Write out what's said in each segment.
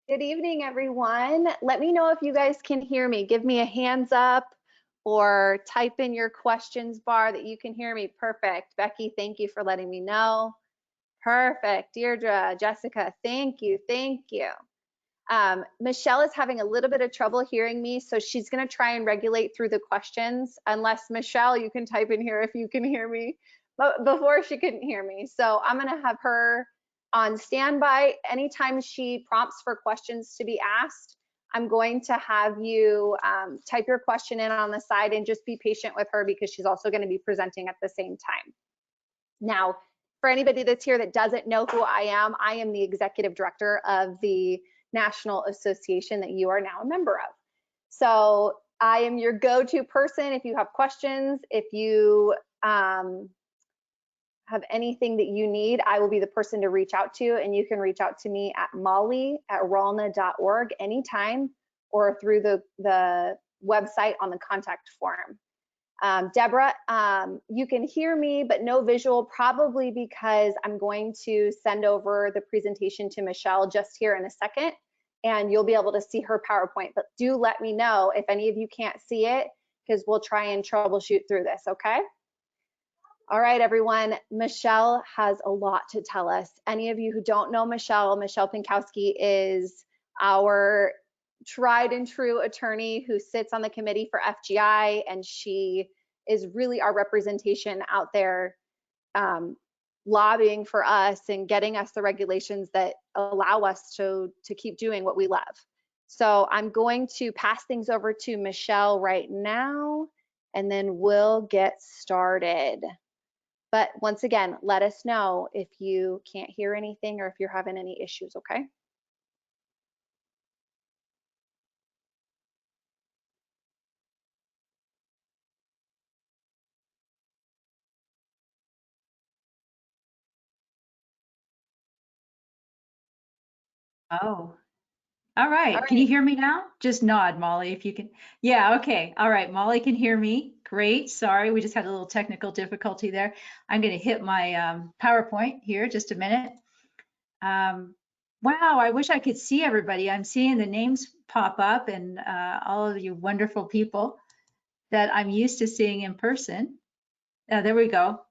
Good evening, everyone. Let me know if you guys can hear me. Give me a hands up or type in your questions bar that you can hear me. Perfect. Becky, thank you for letting me know. Perfect. Deirdre, Jessica, thank you. Thank you. Michelle is having a little bit of trouble hearing me, so she's going to try and regulate through the questions. Unless, Michelle, you can type in here if you can hear me. But before, she couldn't hear me. So I'm going to have her on standby. Anytime she prompts for questions to be asked, I'm going to have you type your question in on the side and just be patient with her because she's also going to be presenting at the same time. Now, for anybody that's here that doesn't know who I am the executive director of the National Association that you are now a member of. So I am your go-to person if you have questions, if you have anything that you need, I will be the person to reach out to, and you can reach out to me at molly@ralna.org anytime or through the website on the contact form. Deborah, you can hear me, but no visual, probably because I'm going to send over the presentation to Michelle just here in a second, and you'll be able to see her PowerPoint. But do let me know if any of you can't see it, because we'll try and troubleshoot through this, okay? All right, everyone, Michelle has a lot to tell us. Any of you who don't know Michelle Pinkowski is our tried and true attorney who sits on the committee for FGI, and she is really our representation out there lobbying for us and getting us the regulations that allow us to keep doing what we love. So I'm going to pass things over to Michelle right now, and then we'll get started. But once again, let us know if you can't hear anything or if you're having any issues, okay? Oh, all right. Can you hear me now? Just nod, Molly, if you can. Yeah, okay. All right, Molly can hear me. Great. Sorry, we just had a little technical difficulty there. I'm going to hit my PowerPoint here, just a minute. Wow, I wish I could see everybody. I'm seeing the names pop up and all of you wonderful people that I'm used to seeing in person. There we go.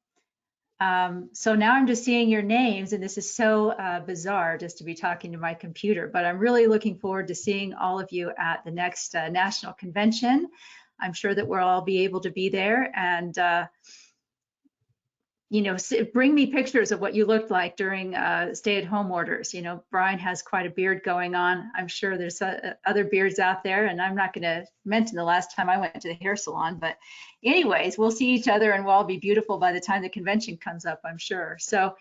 So now I'm just seeing your names, and this is so bizarre just to be talking to my computer, but I'm really looking forward to seeing all of you at the next national convention. I'm sure that we'll all be able to be there, and you know, bring me pictures of what you looked like during stay-at-home orders. You know, Brian has quite a beard going on. I'm sure there's other beards out there, and I'm not going to mention the last time I went to the hair salon, but anyways, we'll see each other and we'll all be beautiful by the time the convention comes up, I'm sure. So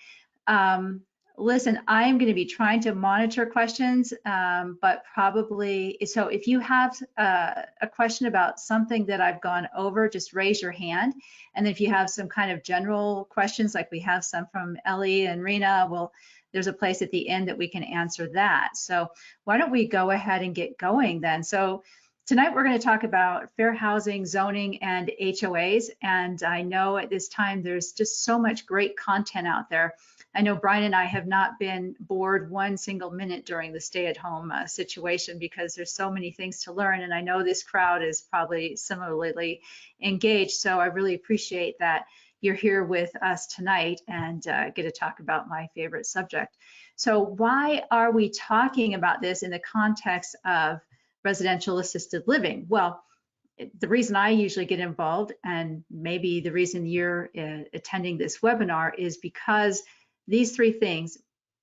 listen, I am going to be trying to monitor questions, but probably, so if you have a question about something that I've gone over, just raise your hand. And if you have some kind of general questions, like we have some from Ellie and Rena, well, there's a place at the end that we can answer that. So why don't we go ahead and get going then? So tonight we're going to talk about fair housing, zoning, and HOAs. And I know at this time there's just so much great content out there. I know Brian and I have not been bored one single minute during the stay-at-home situation because there's so many things to learn, and I know this crowd is probably similarly engaged, so I really appreciate that you're here with us tonight and get to talk about my favorite subject. So why are we talking about this in the context of residential assisted living? Well, the reason I usually get involved, and maybe the reason you're attending this webinar, is because these three things,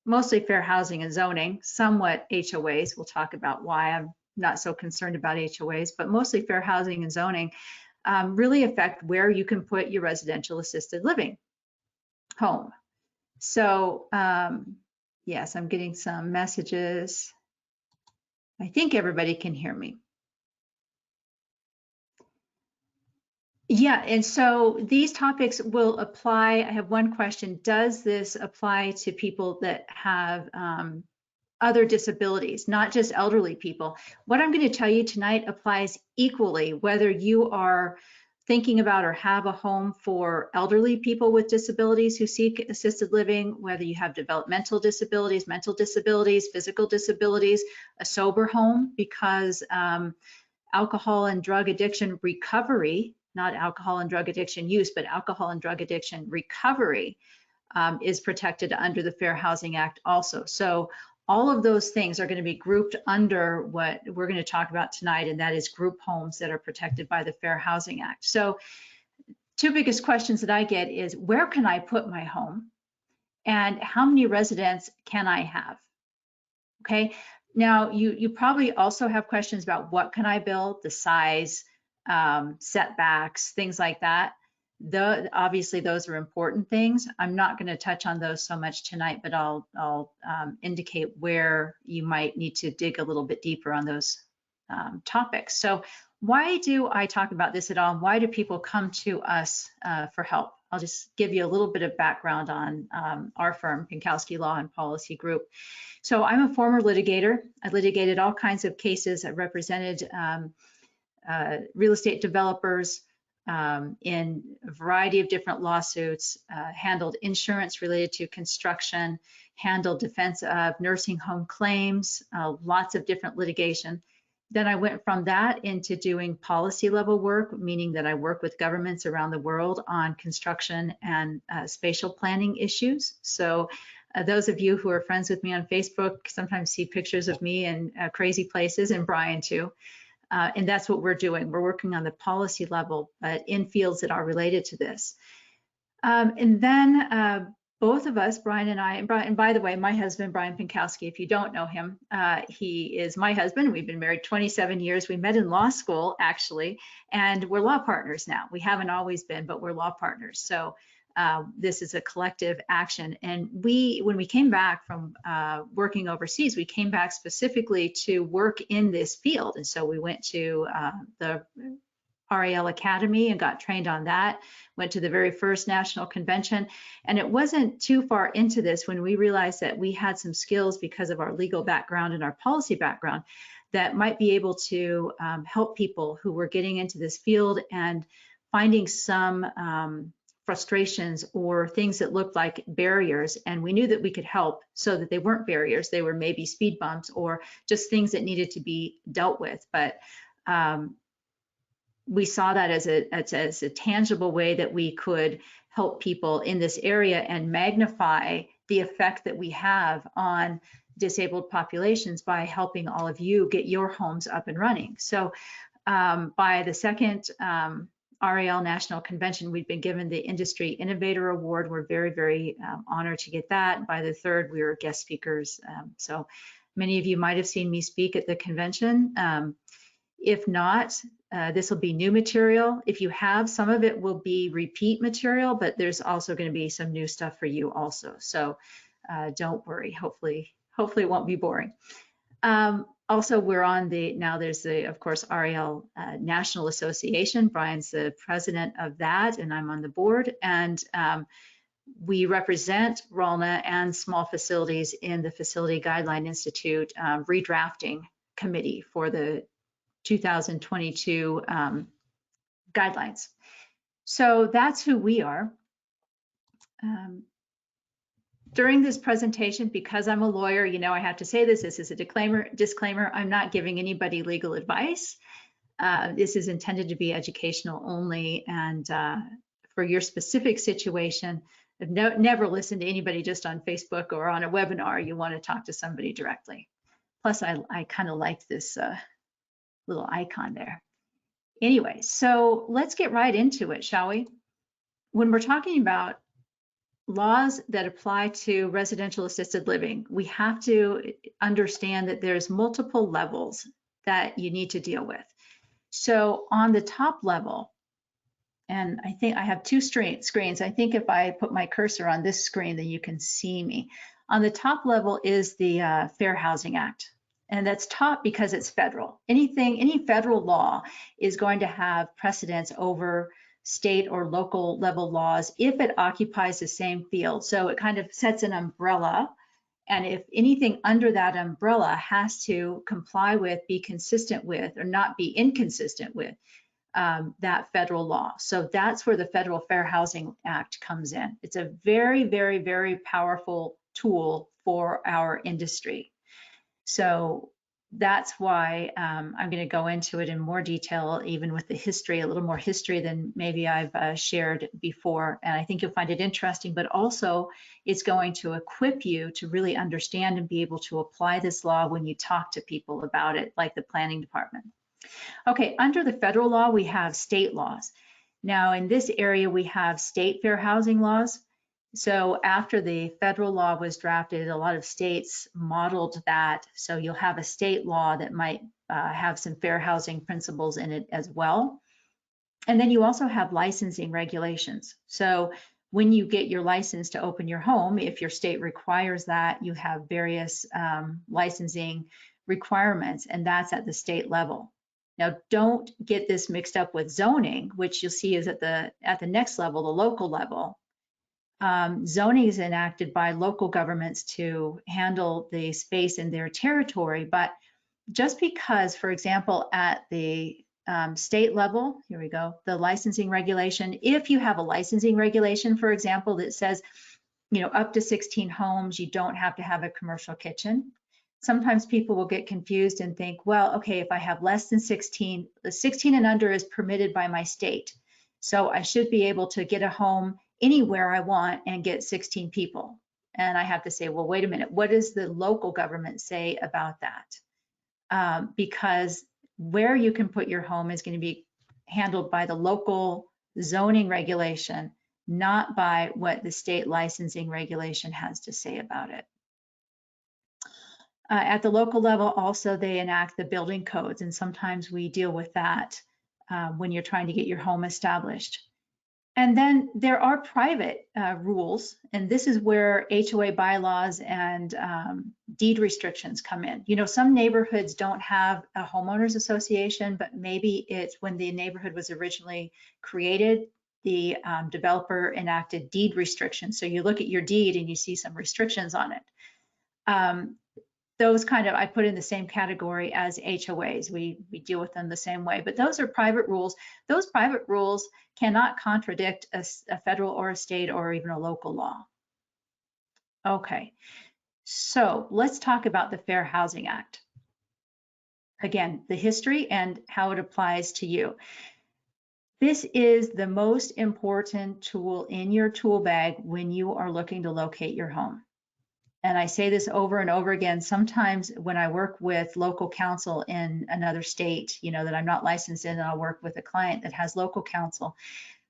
mostly fair housing and zoning, somewhat HOAs, we'll talk about why I'm not so concerned about HOAs, but mostly fair housing and zoning really affect where you can put your residential assisted living home. So yes, I'm getting some messages. I think everybody can hear me. Yeah, and so these topics will apply. I have one question. Does this apply to people that have other disabilities, not just elderly people? What I'm going to tell you tonight applies equally, whether you are thinking about or have a home for elderly people with disabilities who seek assisted living, whether you have developmental disabilities, mental disabilities, physical disabilities, a sober home, because alcohol and drug addiction recovery, not alcohol and drug addiction use, but alcohol and drug addiction recovery is protected under the Fair Housing Act also. So all of those things are going to be grouped under what we're going to talk about tonight, and that is group homes that are protected by the Fair Housing Act. So two biggest questions that I get is, where can I put my home? And how many residents can I have? Okay, now you probably also have questions about what can I build, the size, setbacks, things like that. Obviously, those are important things. I'm not going to touch on those so much tonight, but I'll indicate where you might need to dig a little bit deeper on those topics. So why do I talk about this at all? And why do people come to us for help? I'll just give you a little bit of background on our firm, Pinkowski Law and Policy Group. So I'm a former litigator. I litigated all kinds of cases. I represented real estate developers in a variety of different lawsuits, handled insurance related to construction, handled defense of nursing home claims, lots of different litigation. Then I went from that into doing policy level work, meaning that I work with governments around the world on construction and spatial planning issues. So those of you who are friends with me on Facebook sometimes see pictures of me in crazy places, and Brian too. And that's what we're doing. We're working on the policy level, but in fields that are related to this. And then both of us, Brian and I, and by the way, my husband, Brian Pinkowski, if you don't know him, he is my husband. We've been married 27 years. We met in law school, actually, and we're law partners now. We haven't always been, but we're law partners. So this is a collective action. And when we came back from working overseas, we came back specifically to work in this field. And so we went to the RAL Academy and got trained on that, went to the very first national convention. And it wasn't too far into this when we realized that we had some skills because of our legal background and our policy background that might be able to help people who were getting into this field and finding some frustrations or things that looked like barriers. And we knew that we could help so that they weren't barriers. They were maybe speed bumps or just things that needed to be dealt with. But we saw that as a tangible way that we could help people in this area and magnify the effect that we have on disabled populations by helping all of you get your homes up and running. So by the second RAL National Convention, we've been given the Industry Innovator Award. We're very, very honored to get that. By the third, we were guest speakers. So many of you might have seen me speak at the convention. If not, this will be new material. If you have, some of it will be repeat material, but there's also going to be some new stuff for you also. So don't worry. Hopefully it won't be boring. Also, we're on now there's of course, RAL National Association. Brian's the president of that, and I'm on the board. And we represent RALNA and small facilities in the Facility Guideline Institute redrafting committee for the 2022 guidelines. So that's who we are. During this presentation, because I'm a lawyer, you know, I have to say this is a disclaimer. I'm not giving anybody legal advice. This is intended to be educational only, and for your specific situation, never listen to anybody just on Facebook or on a webinar. You want to talk to somebody directly. Plus, I kind of like this little icon there. Anyway, so let's get right into it, shall we? When we're talking about laws that apply to residential assisted living, we have to understand that there's multiple levels that you need to deal with. So on the top level, and I think I have two screens. I think if I put my cursor on this screen, then you can see me. On the top level is the Fair Housing Act. And that's top because it's federal. Any federal law is going to have precedence over state or local level laws if it occupies the same field. So it kind of sets an umbrella. And if anything under that umbrella has to comply with, be consistent with, or not be inconsistent with that federal law. So that's where the Federal Fair Housing Act comes in. It's a very, very, very powerful tool for our industry. So that's why I'm going to go into it in more detail, even with the history, a little more history than maybe I've shared before. And I think you'll find it interesting, but also it's going to equip you to really understand and be able to apply this law when you talk to people about it, like the planning department. Okay, under the federal law, we have state laws. Now, in this area, we have state fair housing laws. So after the federal law was drafted, a lot of states modeled that. So you'll have a state law that might have some fair housing principles in it as well. And then you also have licensing regulations. So when you get your license to open your home, if your state requires that, you have various licensing requirements, and that's at the state level. Now, don't get this mixed up with zoning, which you'll see is at the next level, the local level. Zoning is enacted by local governments to handle the space in their territory, but just because, for example, at the state level, here we go, the licensing regulation, if you have a licensing regulation, for example, that says, up to 16 homes, you don't have to have a commercial kitchen. Sometimes people will get confused and think, well, okay, if I have less than 16, the 16 and under is permitted by my state. So I should be able to get a home anywhere I want and get 16 people. And I have to say, well, wait a minute, what does the local government say about that? Because where you can put your home is going to be handled by the local zoning regulation, not by what the state licensing regulation has to say about it. At the local level, also, they enact the building codes, and sometimes we deal with that when you're trying to get your home established. And then there are private rules, and this is where HOA bylaws and deed restrictions come in. Some neighborhoods don't have a homeowners association, but maybe it's when the neighborhood was originally created, the developer enacted deed restrictions. So you look at your deed and you see some restrictions on it. Those I put in the same category as HOAs. We deal with them the same way, but those are private rules. Those private rules cannot contradict a federal or a state or even a local law. Okay, so let's talk about the Fair Housing Act. Again, the history and how it applies to you. This is the most important tool in your tool bag when you are looking to locate your home. And I say this over and over again, sometimes when I work with local counsel in another state, that I'm not licensed in, and I'll work with a client that has local counsel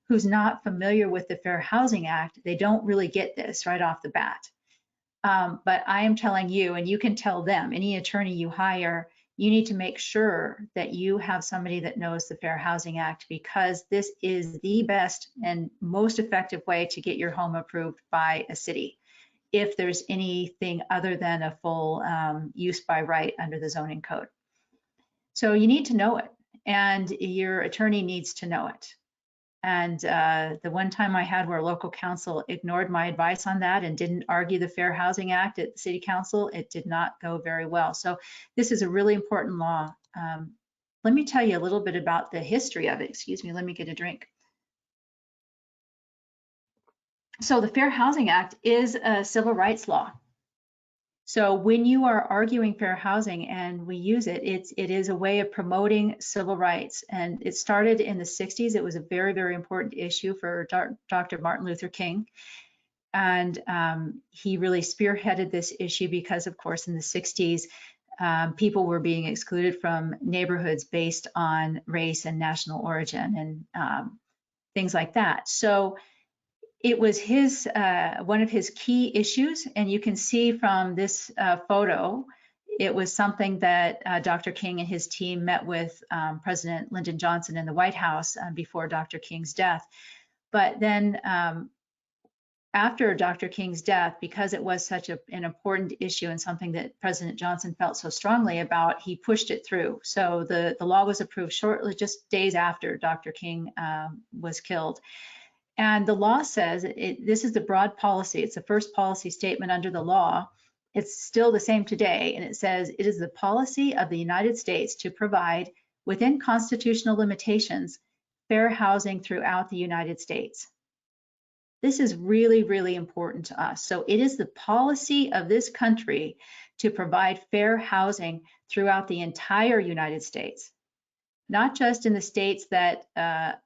who's not familiar with the Fair Housing Act, they don't really get this right off the bat. But I am telling you, and you can tell them, any attorney you hire, you need to make sure that you have somebody that knows the Fair Housing Act, because this is the best and most effective way to get your home approved by a city, if there's anything other than a full use by right under the zoning code. So you need to know it, and your attorney needs to know it. And the one time I had where local counsel ignored my advice on that and didn't argue the Fair Housing Act at the city council, it did not go very well. So this is a really important law. Let me tell you a little bit about the history of it. Excuse me, let me get a drink. So the Fair Housing Act is a civil rights law. So when you are arguing fair housing and we use it, it is a way of promoting civil rights. And it started in the 60s. It was a very, very important issue for Dr. Martin Luther King. And he really spearheaded this issue because, of course, in the 60s, people were being excluded from neighborhoods based on race and national origin and things like that. So it was one of his key issues, and you can see from this photo, it was something that Dr. King and his team met with President Lyndon Johnson in the White House before Dr. King's death. But then after Dr. King's death, because it was such an important issue and something that President Johnson felt so strongly about, he pushed it through. So the law was approved shortly, just days after Dr. King was killed. And the law says, this is the broad policy. It's the first policy statement under the law. It's still the same today. And it says, it is the policy of the United States to provide, within constitutional limitations, fair housing throughout the United States. This is really, really important to us. So it is the policy of this country to provide fair housing throughout the entire United States, not just in the states that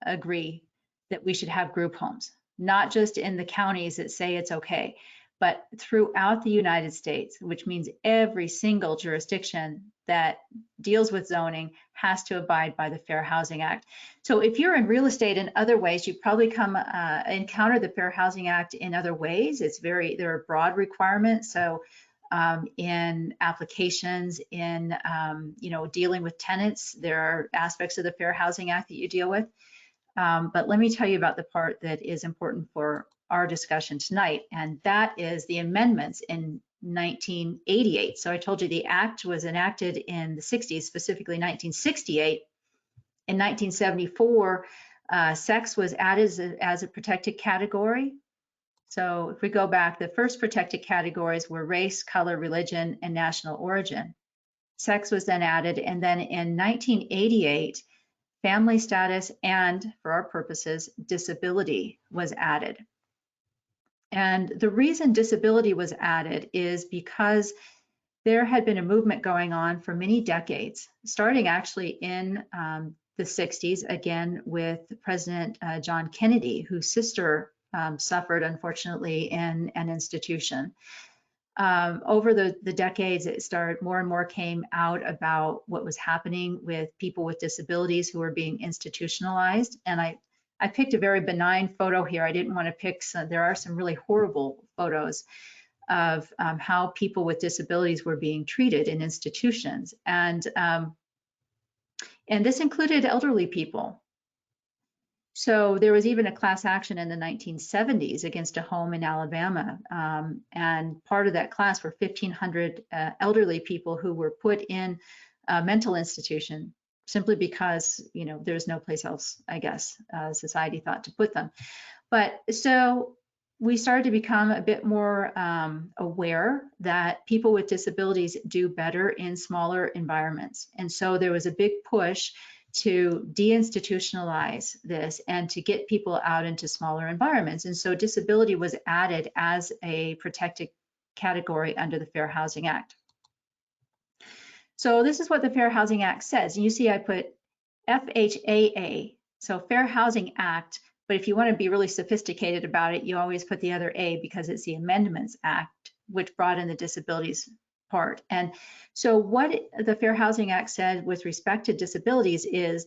agree that we should have group homes, not just in the counties that say it's okay, but throughout the United States, which means every single jurisdiction that deals with zoning has to abide by the Fair Housing Act. So if you're in real estate in other ways, you probably encounter the Fair Housing Act in other ways. There are broad requirements. So in applications, in dealing with tenants, there are aspects of the Fair Housing Act that you deal with. But let me tell you about the part that is important for our discussion tonight, and that is the amendments in 1988. So I told you the act was enacted in the 60s, specifically 1968. In 1974, sex was added as a protected category. So if we go back, the first protected categories were race, color, religion, and national origin. Sex was then added, and then in 1988, family status and, for our purposes, disability was added. And the reason disability was added is because there had been a movement going on for many decades, starting actually in the 60s, again, with President John Kennedy, whose sister suffered, unfortunately, in an institution. Over the decades, it started, more and more came out about what was happening with people with disabilities who were being institutionalized. And I picked a very benign photo here. I didn't want to pick some, there are some really horrible photos of how people with disabilities were being treated in institutions. And this included elderly people. So there was even a class action in the 1970s against a home in Alabama. And part of that class were 1,500 elderly people who were put in a mental institution simply because, there's no place else, I guess, society thought to put them. But so we started to become a bit more aware that people with disabilities do better in smaller environments. And so there was a big push to deinstitutionalize this and to get people out into smaller environments. And so disability was added as a protected category under the Fair Housing Act. So this is what the Fair Housing Act says. And you see I put FHAA, so Fair Housing Act, but if you want to be really sophisticated about it, you always put the other A because it's the Amendments Act, which brought in the disabilities part. And so what the Fair Housing Act said with respect to disabilities is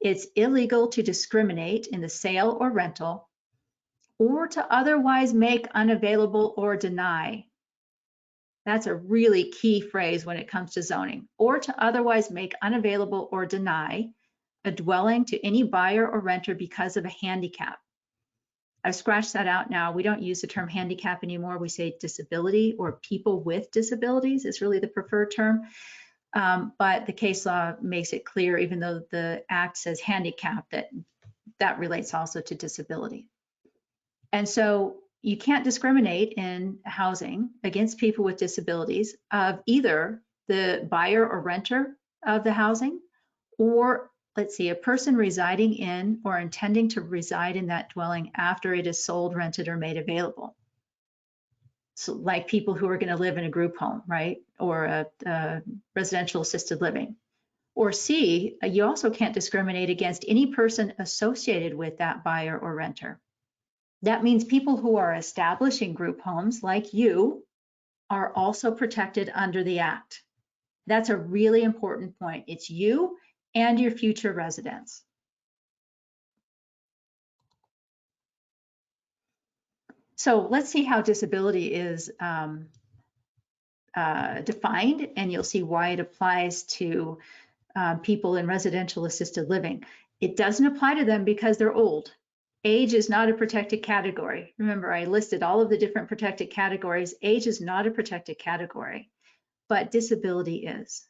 it's illegal to discriminate in the sale or rental or to otherwise make unavailable or deny. That's a really key phrase when it comes to zoning. Or to otherwise make unavailable or deny a dwelling to any buyer or renter because of a handicap. I've scratched that out now. We don't use the term handicap anymore. We say disability or people with disabilities is really the preferred term. But the case law makes it clear, even though the act says handicap, that relates also to disability. And so you can't discriminate in housing against people with disabilities of either the buyer or renter of the housing, or let's see, a person residing in or intending to reside in that dwelling after it is sold, rented, or made available. So like people who are going to live in a group home, right? Or a residential assisted living. Or C, you also can't discriminate against any person associated with that buyer or renter. That means people who are establishing group homes like you are also protected under the Act. That's a really important point. It's you and your future residents. So let's see how disability is defined, and you'll see why it applies to people in residential assisted living. It doesn't apply to them because they're old. Age is not a protected category. Remember, I listed all of the different protected categories. Age is not a protected category, but disability is.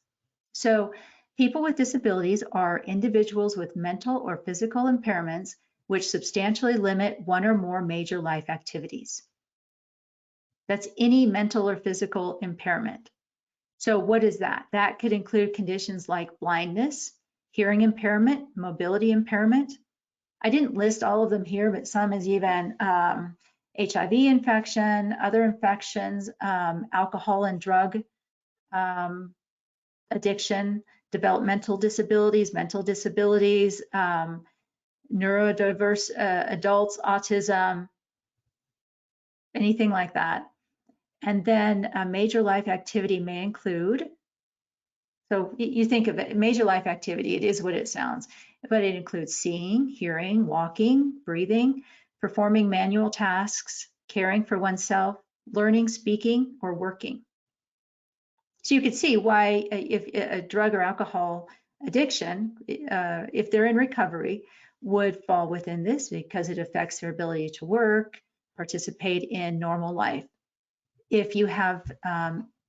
So people with disabilities are individuals with mental or physical impairments which substantially limit one or more major life activities. That's any mental or physical impairment. So what is that? That could include conditions like blindness, hearing impairment, mobility impairment, I didn't list all of them here, but some is even HIV infection, other infections, alcohol and drug addiction, developmental disabilities, mental disabilities, neurodiverse adults, autism, anything like that. And then a major life activity may include, so you think of it, major life activity, it is what it sounds, but it includes seeing, hearing, walking, breathing, performing manual tasks, caring for oneself, learning, speaking, or working. So you could see why if a drug or alcohol addiction, if they're in recovery, would fall within this because it affects their ability to work, participate in normal life. If you have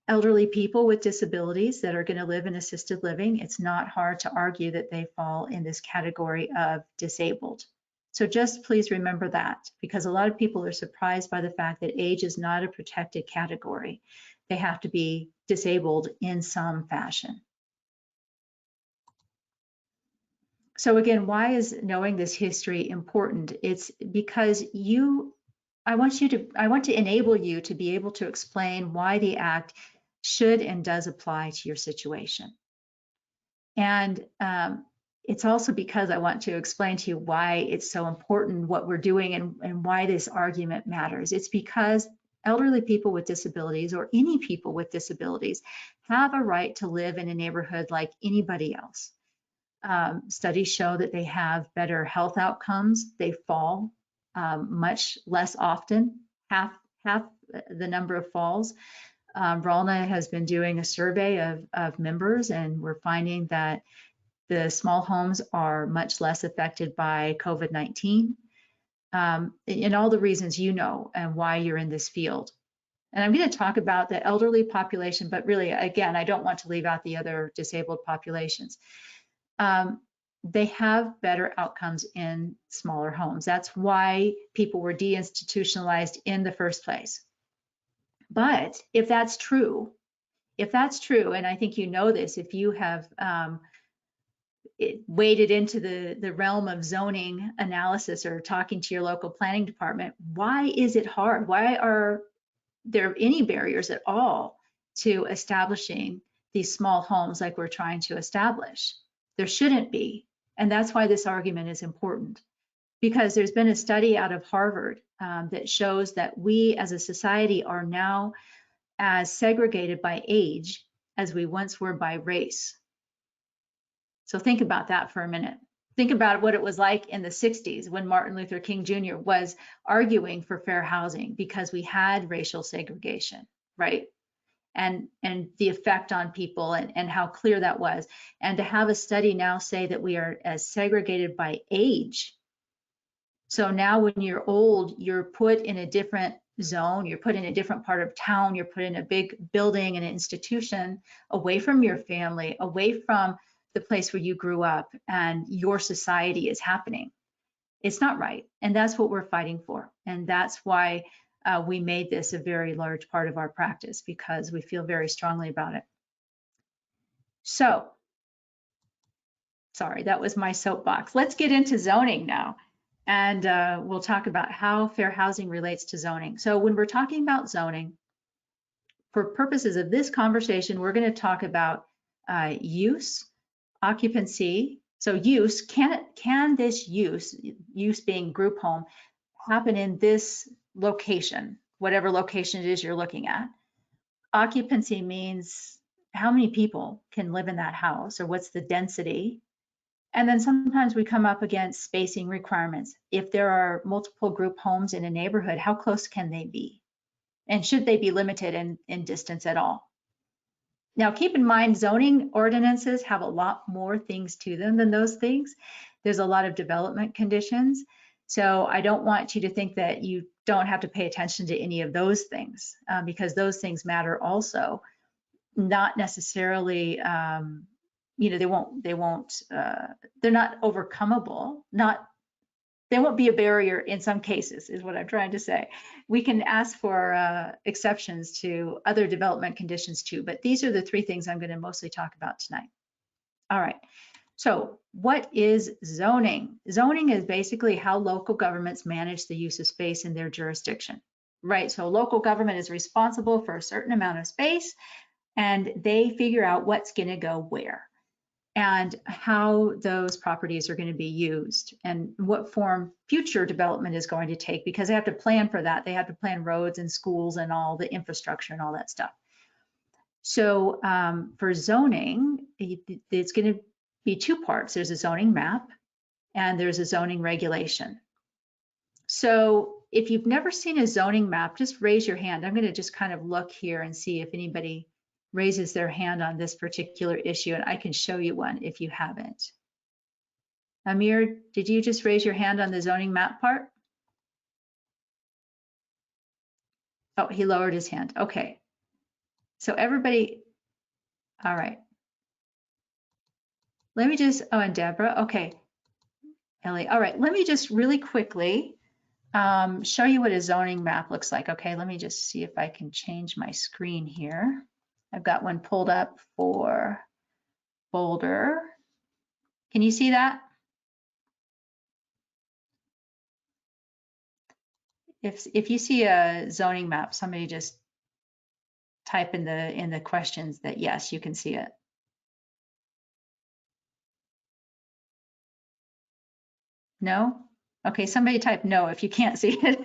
elderly people with disabilities that are going to live in assisted living, it's not hard to argue that they fall in this category of disabled. So just please remember that, because a lot of people are surprised by the fact that age is not a protected category. They have to be disabled in some fashion. So again, why is knowing this history important? It's because I want to enable you to be able to explain why the act should and does apply to your situation. And it's also because I want to explain to you why it's so important what we're doing and why this argument matters. It's because elderly people with disabilities, or any people with disabilities, have a right to live in a neighborhood like anybody else. Studies show that they have better health outcomes. They fall much less often, half the number of falls. RALNA has been doing a survey of members, and we're finding that the small homes are much less affected by COVID-19, and all the reasons you know and why you're in this field. And I'm going to talk about the elderly population, but really, again, I don't want to leave out the other disabled populations. They have better outcomes in smaller homes. That's why people were deinstitutionalized in the first place. But if that's true, and I think you know this, if you have waded into the realm of zoning analysis or talking to your local planning department, why is it hard? Why are there any barriers at all to establishing these small homes like we're trying to establish? There shouldn't be. And that's why this argument is important, because there's been a study out of Harvard that shows that we as a society are now as segregated by age as we once were by race. So think about that for a minute. Think about what it was like in the 60s when Martin Luther King Jr. was arguing for fair housing because we had racial segregation, right? And the effect on people and how clear that was. And to have a study now say that we are as segregated by age. So now when you're old, you're put in a different zone, you're put in a different part of town, you're put in a big building and an institution away from your family, away from the place where you grew up and your society is happening. It's not right. And that's what we're fighting for. And that's why we made this a very large part of our practice, because we feel very strongly about it. So, sorry, that was my soapbox. Let's get into zoning now. And we'll talk about how fair housing relates to zoning. So when we're talking about zoning, for purposes of this conversation, we're going to talk about use, occupancy. So use, can this use being group home, happen in this location, whatever location it is you're looking at? Occupancy means how many people can live in that house, or what's the density? And then sometimes we come up against spacing requirements. If there are multiple group homes in a neighborhood, how close can they be? And should they be limited in distance at all? Now, keep in mind, zoning ordinances have a lot more things to them than those things. There's a lot of development conditions. So I don't want you to think that you don't have to pay attention to any of those things, because those things matter also. Not necessarily, they're not overcomable. They won't be a barrier in some cases, is what I'm trying to say. We can ask for exceptions to other development conditions too, but these are the three things I'm going to mostly talk about tonight. All right, So what is zoning? Zoning is basically how local governments manage the use of space in their jurisdiction, right? So local government is responsible for a certain amount of space, and they figure out what's going to go where and how those properties are going to be used and what form future development is going to take, because they have to plan for that. They have to plan roads and schools and all the infrastructure and all that stuff. So for zoning, it's going to be two parts. There's a zoning map and there's a zoning regulation. So if you've never seen a zoning map, just raise your hand. I'm going to just kind of look here and see if anybody raises their hand on this particular issue, and I can show you one if you haven't. Amir, did you just raise your hand on the zoning map part? Oh, he lowered his hand. Okay. So everybody, all right. Let me just, oh, and Deborah, okay. Ellie, all right, let me just really quickly show you what a zoning map looks like. Okay, let me just see if I can change my screen here. I've got one pulled up for Boulder. Can you see that? If you see a zoning map, somebody just type in the questions that yes, you can see it. No? Okay, somebody type no if you can't see it.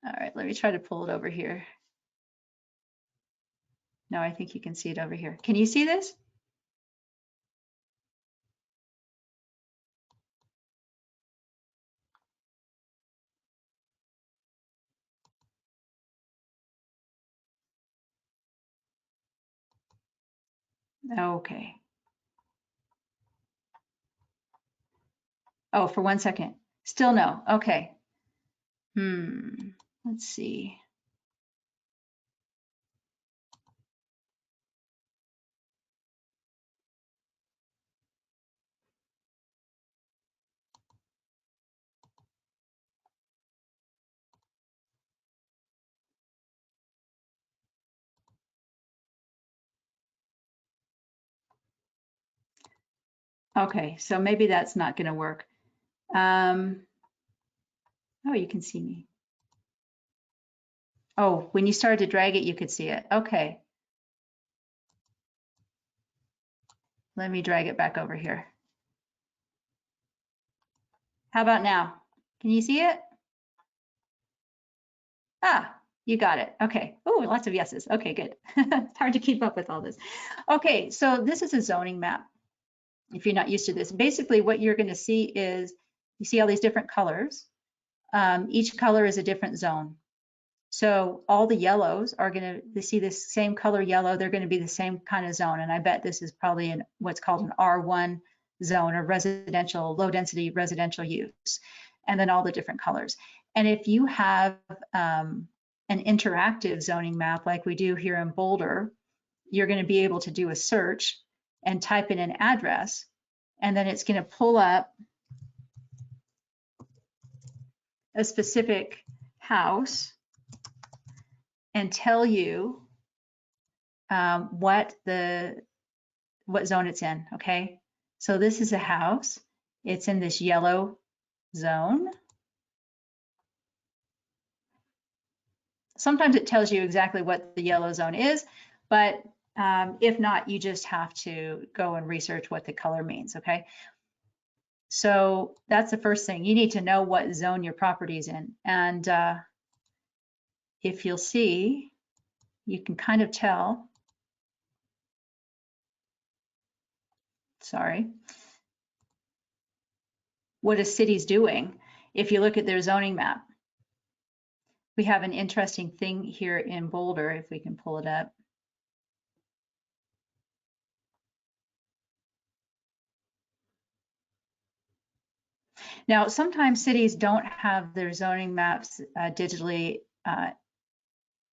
All right, let me try to pull it over here. No, I think you can see it over here. Can you see this? Okay. Oh, for 1 second. Still no. Okay. Let's see. Okay, so maybe that's not going to work. Oh, you can see me. Oh, when you started to drag it, you could see it. Okay. Let me drag it back over here. How about now? Can you see it? Ah, you got it. Okay. Oh, lots of yeses. Okay, good. It's hard to keep up with all this. Okay, so this is a zoning map. If you're not used to this, basically what you're going to see is you see all these different colors. Each color is a different zone. So all the yellows are going to see this same color yellow. They're going to be the same kind of zone. And I bet this is probably in what's called an R1 zone, or residential, low density residential use. And then all the different colors. And if you have an interactive zoning map like we do here in Boulder, you're going to be able to do a search and type in an address, and then it's going to pull up a specific house and tell you what zone it's in. Okay, so this is a house. It's in this yellow zone. Sometimes it tells you exactly what the yellow zone is, but if not, you just have to go and research what the color means. Okay, so that's the first thing. You need to know what zone your property is in, and if you'll see, you can kind of tell. Sorry. What a city's doing. If you look at their zoning map, we have an interesting thing here in Boulder, if we can pull it up. Now, sometimes cities don't have their zoning maps digitally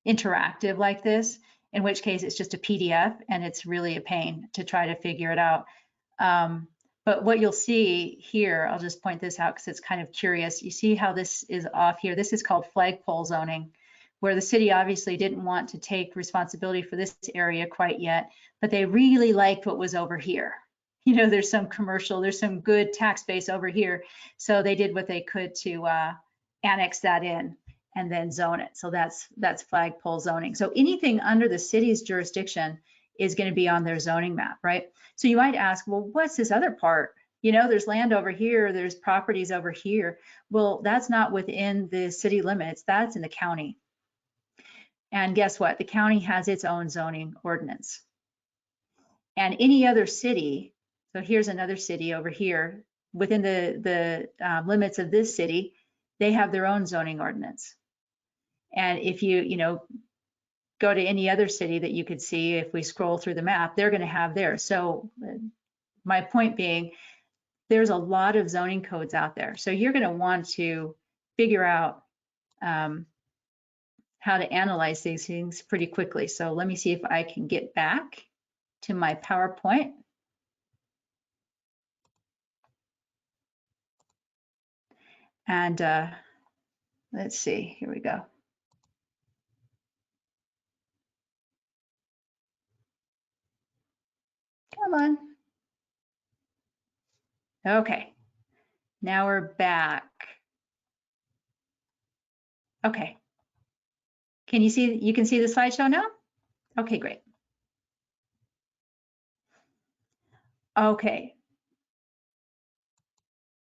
interactive like this, in which case it's just a PDF and it's really a pain to try to figure it out. But what you'll see here, I'll just point this out because it's kind of curious. You see how this is off here? This is called flagpole zoning, where the city obviously didn't want to take responsibility for this area quite yet, but they really liked what was over here. You know, there's some commercial, there's some good tax base over here. So they did what they could to annex that in and then zone it. So that's flagpole zoning. So anything under the city's jurisdiction is going to be on their zoning map, right? So you might ask, well, what's this other part? You know, there's land over here, there's properties over here. Well, that's not within the city limits, that's in the county. And guess what? The county has its own zoning ordinance. And any other city, so here's another city over here, within the limits of this city, they have their own zoning ordinance. And if you go to any other city that you could see, if we scroll through the map, they're going to have theirs. So my point being, there's a lot of zoning codes out there. So you're going to want to figure out how to analyze these things pretty quickly. So let me see if I can get back to my PowerPoint. And let's see, here we go. Come on. Okay, now we're back. Okay. Can you see, you can see the slideshow now? Okay, great. Okay.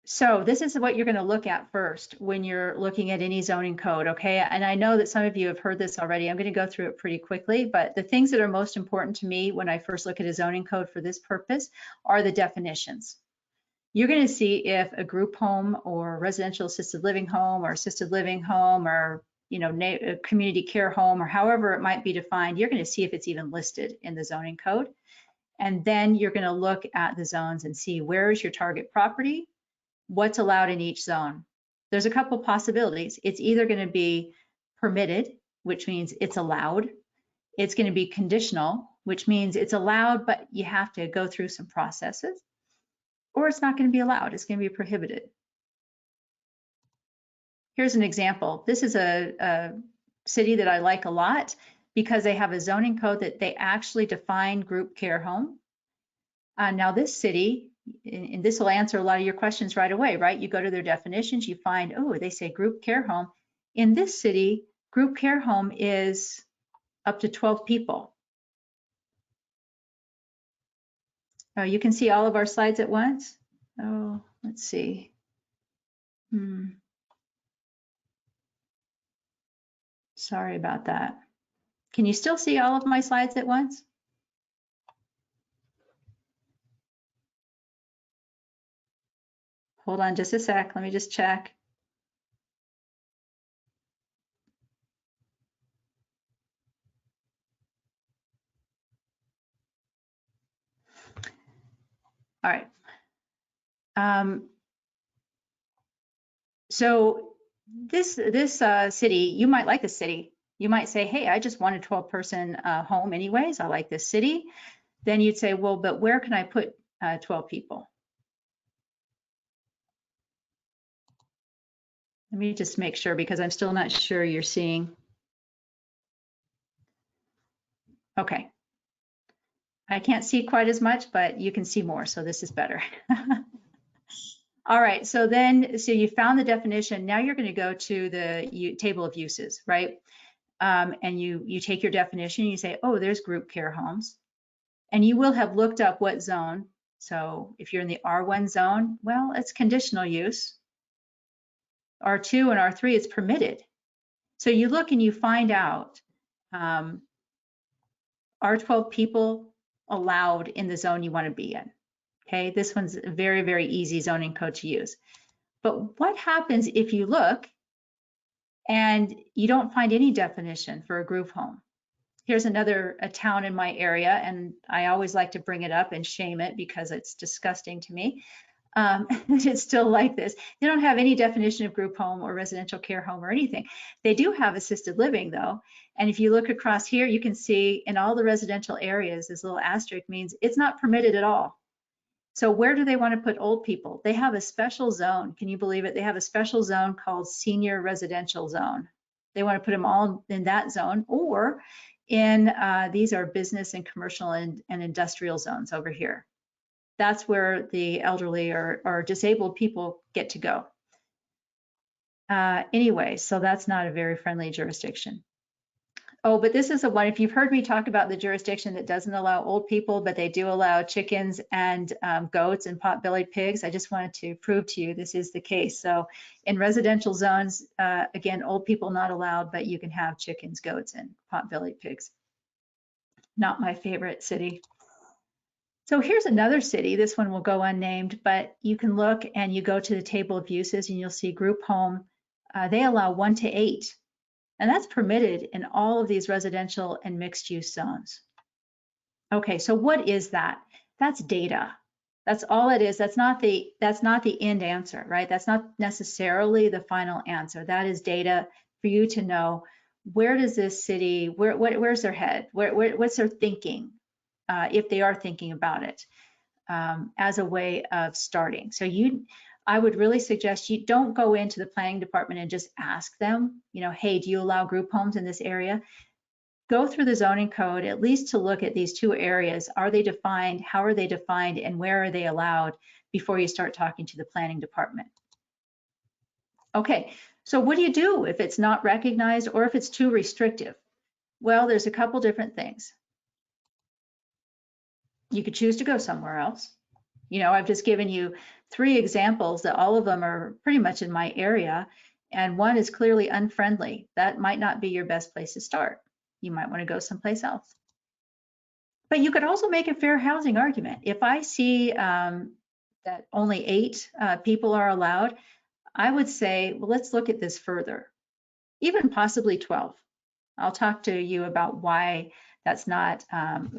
So this is what you're going to look at first when you're looking at any zoning code, okay? And I know that some of you have heard this already. I'm going to go through it pretty quickly, but the things that are most important to me when I first look at a zoning code for this purpose are the definitions. You're going to see if a group home or residential assisted living home or a community care home or however it might be defined, you're going to see if it's even listed in the zoning code. And then you're going to look at the zones and see where is your target property, what's allowed in each zone. There's a couple possibilities. It's either going to be permitted, which means it's allowed. It's going to be conditional, which means it's allowed, but you have to go through some processes. Or it's not going to be allowed. It's going to be prohibited. Here's an example. This is a city that I like a lot because they have a zoning code that they actually define group care home. Now this city, and this will answer a lot of your questions right away, right? You go to their definitions, you find, oh, they say group care home. In this city, group care home is up to 12 people. Oh, you can see all of our slides at once? Oh, let's see. Sorry about that. Can you still see all of my slides at once? Hold on just a sec. Let me just check. All right. So this city, you might like the city. You might say, hey, I just want a 12-person home anyways. I like this city. Then you'd say, well, but where can I put 12 people? Let me just make sure because I'm still not sure you're seeing. Okay. I can't see quite as much, but you can see more, so this is better. All right, so you found the definition. Now you're going to go to the table of uses, right? And you take your definition, you say, oh, there's group care homes. And you will have looked up what zone. So if you're in the R1 zone, well, it's conditional use. R2 and R3, it's permitted. So you look and you find out, are 12 people allowed in the zone you want to be in? Okay, this one's a very, very easy zoning code to use. But what happens if you look and you don't find any definition for a group home? Here's a town in my area, and I always like to bring it up and shame it because it's disgusting to me. It's still like this. They don't have any definition of group home or residential care home or anything. They do have assisted living though. And if you look across here, you can see in all the residential areas, this little asterisk means it's not permitted at all. So where do they want to put old people? They have a special zone. Can you believe it? They have a special zone called senior residential zone. They want to put them all in that zone, or in these are business and commercial and industrial zones over here. That's where the elderly or disabled people get to go. Anyway, so that's not a very friendly jurisdiction. Oh, but this is the one, if you've heard me talk about the jurisdiction that doesn't allow old people, but they do allow chickens and goats and pot-bellied pigs, I just wanted to prove to you this is the case. So in residential zones, again, old people not allowed, but you can have chickens, goats, and pot-bellied pigs. Not my favorite city. So here's another city. This one will go unnamed, but you can look and you go to the table of uses and you'll see group home. They allow 1 to 8. And that's permitted in all of these residential and mixed use zones. Okay, so what is that? That's data. That's all it is. That's not the end answer, right? That's not necessarily the final answer. That is data for you to know, where does this city, where's their head? What's their thinking, if they are thinking about it, as a way of starting. So I would really suggest you don't go into the planning department and just ask them, you know, hey, do you allow group homes in this area? Go through the zoning code, at least to look at these 2 areas. Are they defined? How are they defined? And where are they allowed before you start talking to the planning department? Okay, so what do you do if it's not recognized or if it's too restrictive? Well, there's a couple different things. You could choose to go somewhere else. You know, I've just given you 3 examples that all of them are pretty much in my area, and one is clearly unfriendly. That might not be your best place to start. You might want to go someplace else. But you could also make a fair housing argument. If I see that only 8 people are allowed, I would say, well, let's look at this further, even possibly 12. I'll talk to you about why that's not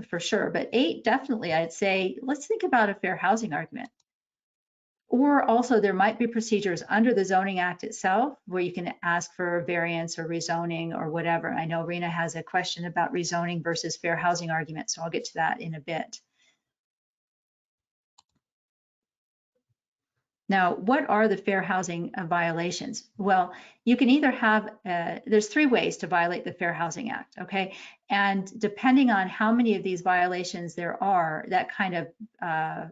for sure, but 8 definitely, I'd say, let's think about a fair housing argument. Or also there might be procedures under the Zoning Act itself where you can ask for a variance or rezoning or whatever. I know Rena has a question about rezoning versus fair housing argument, so I'll get to that in a bit. Now, what are the fair housing violations? Well, you can either have, there's 3 ways to violate the Fair Housing Act, okay? And depending on how many of these violations there are, that kind of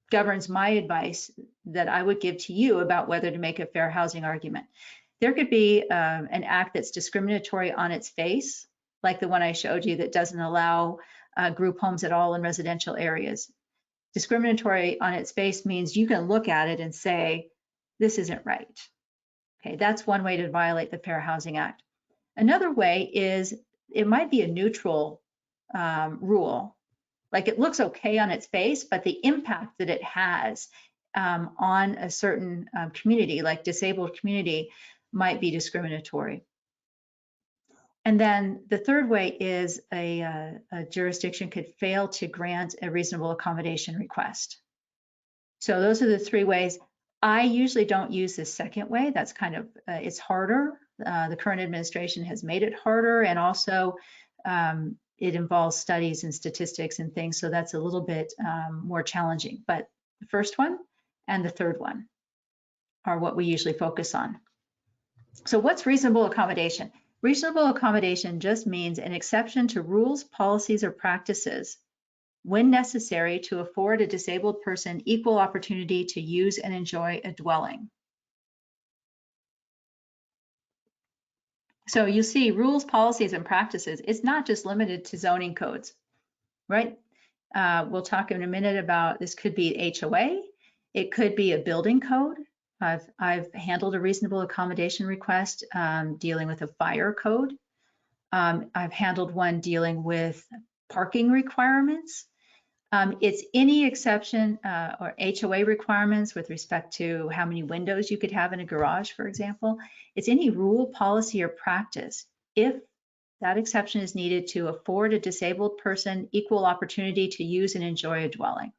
governs my advice that I would give to you about whether to make a fair housing argument. There could be an act that's discriminatory on its face, like the one I showed you that doesn't allow group homes at all in residential areas. Discriminatory on its face means you can look at it and say, this isn't right. Okay, that's one way to violate the Fair Housing Act. Another way is it might be a neutral rule. Like it looks okay on its face, but the impact that it has on a certain community, like disabled community, might be discriminatory. And then the third way is a jurisdiction could fail to grant a reasonable accommodation request. So those are the 3 ways. I usually don't use the second way. That's kind of, it's harder. The current administration has made it harder, and also it involves studies and statistics and things, so that's a little bit more challenging. But the first one and the third one are what we usually focus on. So what's reasonable accommodation? Reasonable accommodation just means an exception to rules, policies, or practices when necessary to afford a disabled person equal opportunity to use and enjoy a dwelling. So you see rules, policies, and practices. It's not just limited to zoning codes, right? We'll talk in a minute about this. Could be HOA. It could be a building code. I've handled a reasonable accommodation request dealing with a fire code. I've handled one dealing with parking requirements. It's any exception or HOA requirements with respect to how many windows you could have in a garage, for example. It's any rule, policy, or practice if that exception is needed to afford a disabled person equal opportunity to use and enjoy a dwelling.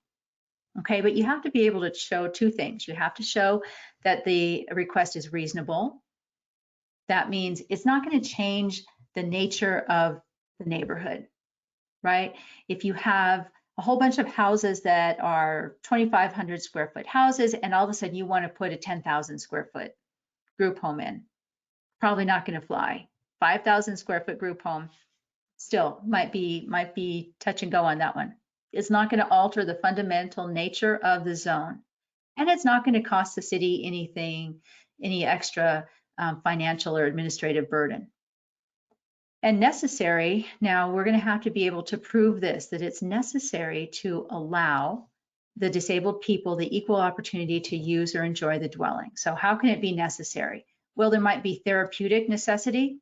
Okay, but you have to be able to show 2 things. You have to show that the request is reasonable. That means it's not going to change the nature of the neighborhood, right? If you have a whole bunch of houses that are 2,500 square foot houses, and all of a sudden you want to put a 10,000 square foot group home in, probably not going to fly. 5,000 square foot group home, still might be touch and go on that one. It's not going to alter the fundamental nature of the zone. And it's not going to cost the city anything, any extra financial or administrative burden. And necessary, now we're going to have to be able to prove this, that it's necessary to allow the disabled people the equal opportunity to use or enjoy the dwelling. So how can it be necessary? Well, there might be therapeutic necessity.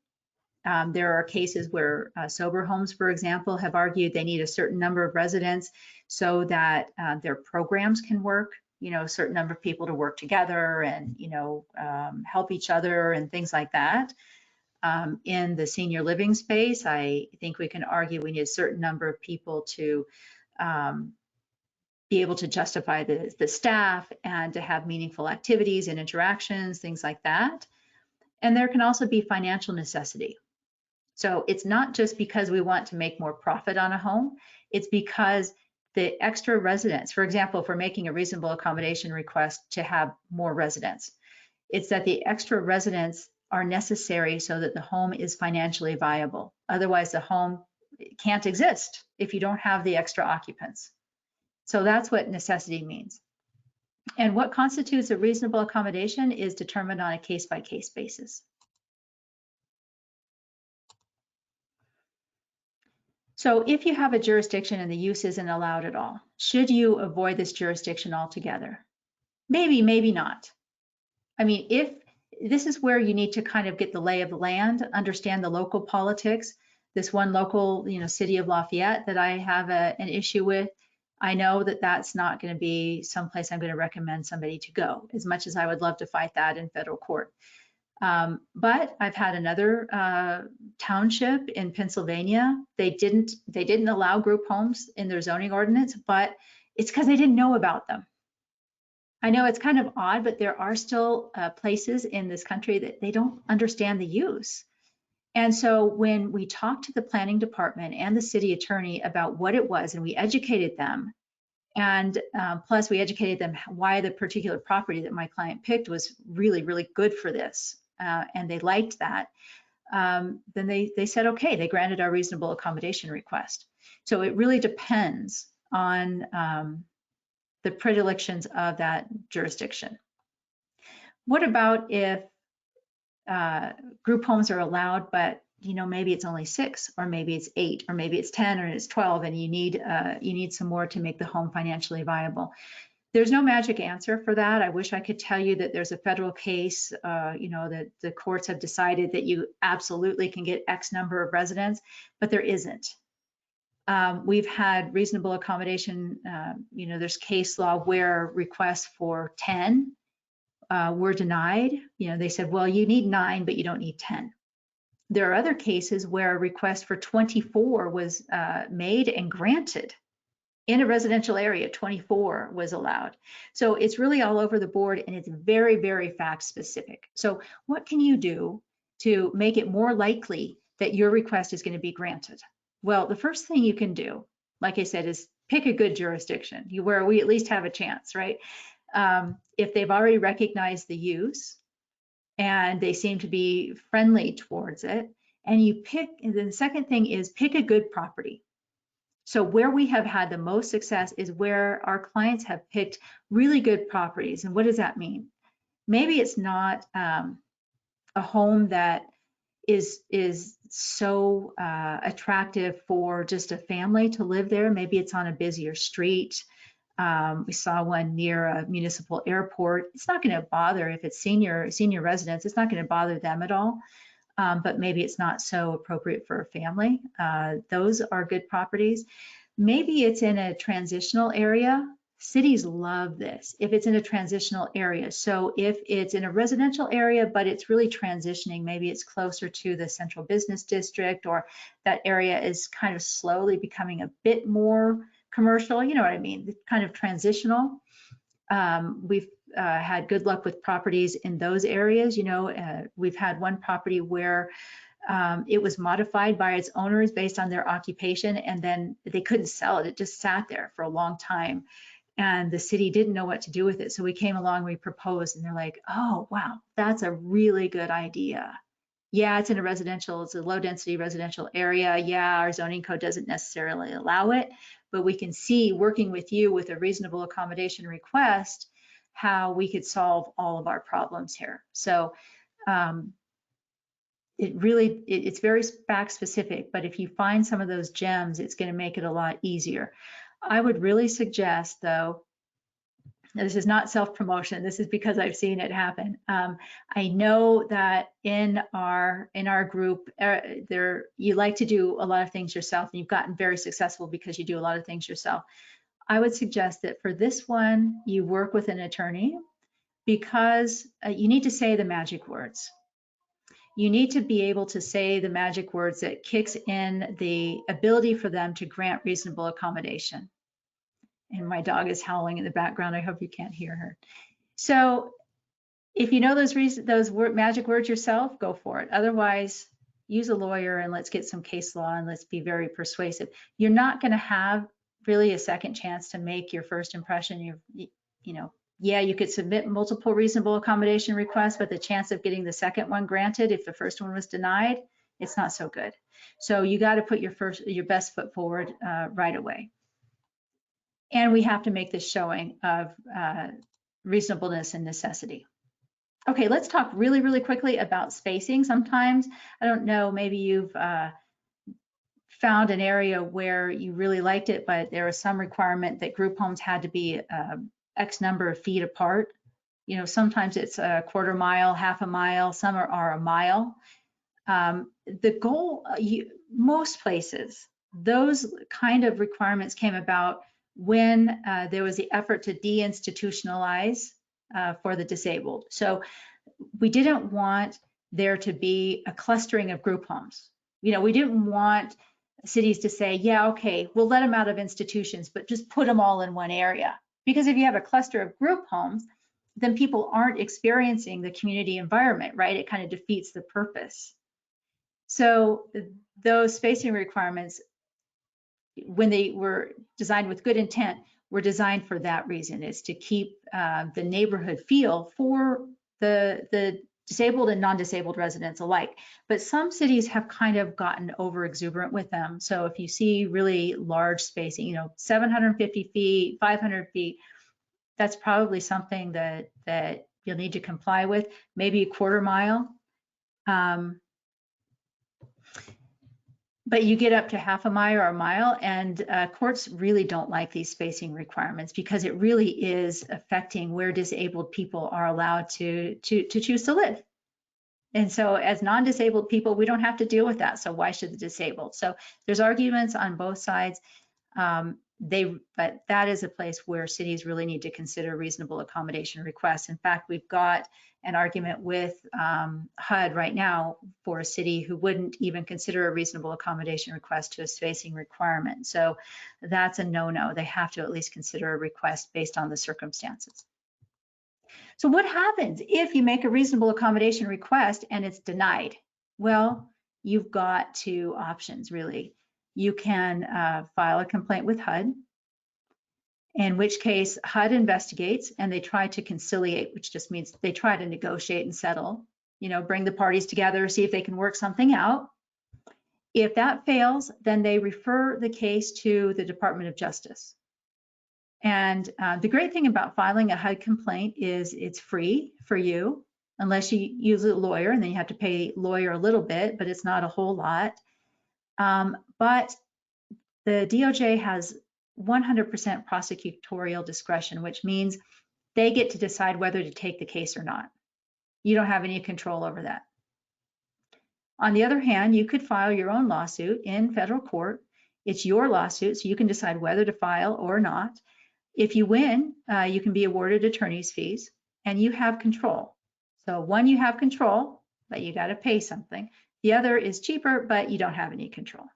There are cases where sober homes, for example, have argued they need a certain number of residents so that their programs can work, you know, a certain number of people to work together and, you know, help each other and things like that. In the senior living space, I think we can argue we need a certain number of people to be able to justify the staff and to have meaningful activities and interactions, things like that. And there can also be financial necessity. So it's not just because we want to make more profit on a home, it's because the extra residents, for example, if we're making a reasonable accommodation request to have more residents, it's that the extra residents are necessary so that the home is financially viable. Otherwise, the home can't exist if you don't have the extra occupants. So that's what necessity means. And what constitutes a reasonable accommodation is determined on a case-by-case basis. So if you have a jurisdiction and the use isn't allowed at all, should you avoid this jurisdiction altogether? Maybe, maybe not. I mean, if this is where you need to kind of get the lay of the land, understand the local politics. This one local, you know, city of Lafayette that I have an issue with, I know that that's not going to be someplace I'm going to recommend somebody to go, as much as I would love to fight that in federal court. But I've had another township in Pennsylvania. They didn't allow group homes in their zoning ordinance, but it's because they didn't know about them. I know it's kind of odd, but there are still places in this country that they don't understand the use. And so when we talked to the planning department and the city attorney about what it was, and we educated them, and plus we educated them why the particular property that my client picked was really, really good for this, and they liked that, then they said, okay, they granted our reasonable accommodation request. So it really depends on the predilections of that jurisdiction. What about if group homes are allowed, but you know, maybe it's only 6, or maybe it's 8, or maybe it's 10, or it's 12, and you need some more to make the home financially viable? There's no magic answer for that. I wish I could tell you that there's a federal case, you know, that the courts have decided that you absolutely can get X number of residents, but there isn't. We've had reasonable accommodation, you know, there's case law where requests for 10 were denied. You know, they said, well, you need 9, but you don't need 10. There are other cases where a request for 24 was made and granted. In a residential area, 24 was allowed. So it's really all over the board, and it's very, very fact specific. So what can you do to make it more likely that your request is going to be granted? Well, the first thing you can do, like I said, is pick a good jurisdiction where we at least have a chance, right? If they've already recognized the use and they seem to be friendly towards it, and you pick, and then the second thing is pick a good property. So where we have had the most success is where our clients have picked really good properties. And what does that mean? Maybe it's not a home that is so attractive for just a family to live there. Maybe it's on a busier street. We saw one near a municipal airport. It's not going to bother, if it's senior residents, it's not going to bother them at all. But maybe it's not so appropriate for a family. Those are good properties. Maybe it's in a transitional area. Cities love this if it's in a transitional area. So if it's in a residential area, but it's really transitioning, maybe it's closer to the central business district, or that area is kind of slowly becoming a bit more commercial, you know what I mean, kind of transitional. We've had good luck with properties in those areas. You know, we've had one property where it was modified by its owners based on their occupation, and then they couldn't sell it. It just sat there for a long time, and the city didn't know what to do with it. So we came along, we proposed, and they're like, oh, wow, that's a really good idea. Yeah, it's in a residential, it's a low density residential area. Yeah, our zoning code doesn't necessarily allow it, but we can see, working with you with a reasonable accommodation request, how we could solve all of our problems here. So it's very fact specific, but if you find some of those gems, it's going to make it a lot easier. I would really suggest, though, this is not self-promotion, this is because I've seen it happen. I know that in our group, you like to do a lot of things yourself, and you've gotten very successful because you do a lot of things yourself. I would suggest that for this one, you work with an attorney, because you need to say the magic words. You need to be able to say the magic words that kicks in the ability for them to grant reasonable accommodation. And my dog is howling in the background. I hope you can't hear her. So if you know those magic words yourself, go for it. Otherwise, use a lawyer and let's get some case law and let's be very persuasive. You're not going to have really a second chance to make your first impression. Yeah, you could submit multiple reasonable accommodation requests, but the chance of getting the second one granted if the first one was denied, it's not so good. So you got to put your best foot forward right away. And we have to make this showing of reasonableness and necessity. Okay, let's talk really, really quickly about spacing. Sometimes, I don't know, maybe you've found an area where you really liked it, but there was some requirement that group homes had to be X number of feet apart. Sometimes it's a quarter mile, half a mile, some are a mile. The goal, most places, those kind of requirements came about when there was the effort to deinstitutionalize for the disabled. So we didn't want there to be a clustering of group homes. We didn't want cities to say, yeah, okay, we'll let them out of institutions, but just put them all in one area. Because if you have a cluster of group homes, then people aren't experiencing the community environment, right? It kind of defeats the purpose. So those spacing requirements, when they were designed with good intent, were designed for that reason, is to keep the neighborhood feel for the disabled and non-disabled residents alike. But some cities have kind of gotten over exuberant with them. So if you see really large spacing, 750 feet, 500 feet, that's probably something that you'll need to comply with, maybe a quarter mile. But you get up to half a mile or a mile, and courts really don't like these spacing requirements because it really is affecting where disabled people are allowed to choose to live. And so as non-disabled people, we don't have to deal with that. So why should the disabled? So there's arguments on both sides. But that is a place where cities really need to consider reasonable accommodation requests. In fact, we've got an argument with HUD right now for a city who wouldn't even consider a reasonable accommodation request to a spacing requirement. So that's a no-no. They have to at least consider a request based on the circumstances. So what happens if you make a reasonable accommodation request and it's denied? Well, you've got two options, really. You can file a complaint with HUD, in which case HUD investigates and they try to conciliate, which just means they try to negotiate and settle, bring the parties together, see if they can work something out. If that fails, then they refer the case to the Department of Justice. And the great thing about filing a HUD complaint is it's free for you, unless you use a lawyer, and then you have to pay lawyer a little bit, but it's not a whole lot. But the DOJ has 100% prosecutorial discretion, which means they get to decide whether to take the case or not. You don't have any control over that. On the other hand, you could file your own lawsuit in federal court. It's your lawsuit, so you can decide whether to file or not. If you win, you can be awarded attorney's fees and you have control. So one, you have control, but you got to pay something. The other is cheaper, but you don't have any control.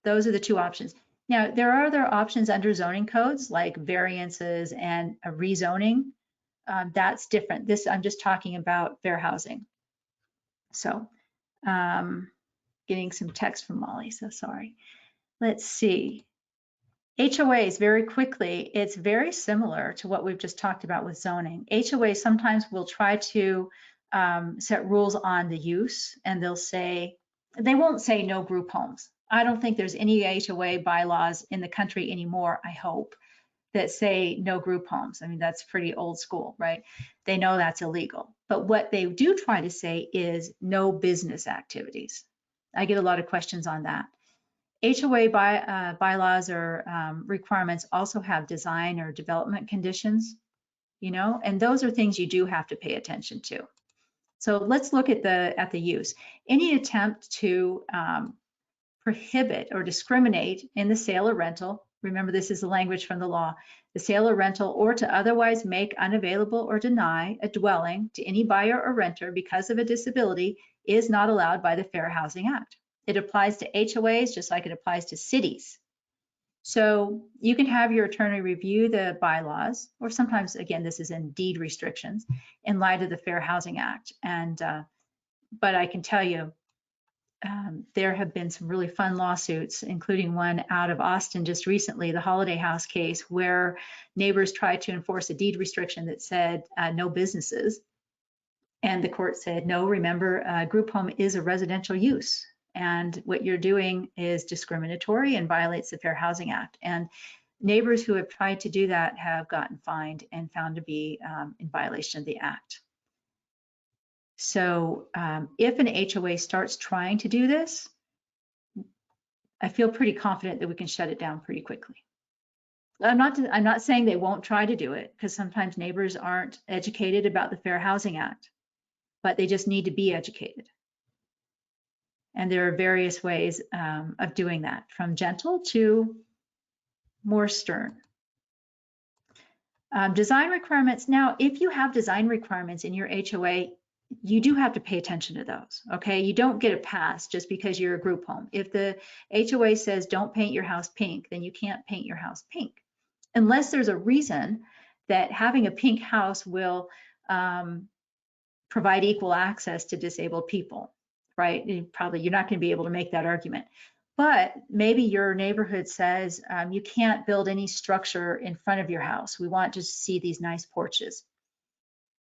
Those are the two options. Now, there are other options under zoning codes like variances and a rezoning. That's different. I'm just talking about fair housing. So getting some text from Molly, so sorry. Let's see. HOAs, very quickly, it's very similar to what we've just talked about with zoning. HOAs sometimes will try to set rules on the use, and they won't say no group homes. I don't think there's any HOA bylaws in the country anymore, I hope, that say no group homes. I mean, that's pretty old school, right? They know that's illegal. But what they do try to say is no business activities. I get a lot of questions on that. HOA bylaws or requirements also have design or development conditions, and those are things you do have to pay attention to. So let's look at the use. Any attempt to prohibit or discriminate in the sale or rental, remember this is the language from the law, the sale or rental, or to otherwise make unavailable or deny a dwelling to any buyer or renter because of a disability is not allowed by the Fair Housing Act. It applies to HOAs just like it applies to cities. So you can have your attorney review the bylaws, or sometimes, again, this is in deed restrictions in light of the Fair Housing Act. And but I can tell you, there have been some really fun lawsuits, including one out of Austin just recently, the Holiday House case, where neighbors tried to enforce a deed restriction that said no businesses. And the court said, no, remember, group home is a residential use. And what you're doing is discriminatory and violates the Fair Housing Act. And neighbors who have tried to do that have gotten fined and found to be in violation of the act. So if an HOA starts trying to do this, I feel pretty confident that we can shut it down pretty quickly. I'm not saying they won't try to do it, because sometimes neighbors aren't educated about the Fair Housing Act, but they just need to be educated. And there are various ways of doing that, from gentle to more stern. Design requirements. Now, if you have design requirements in your HOA, you do have to pay attention to those, okay? You don't get a pass just because you're a group home. If the HOA says don't paint your house pink, then you can't paint your house pink. Unless there's a reason that having a pink house will provide equal access to disabled people, right? You're not going to be able to make that argument. But maybe your neighborhood says you can't build any structure in front of your house. We want to see these nice porches.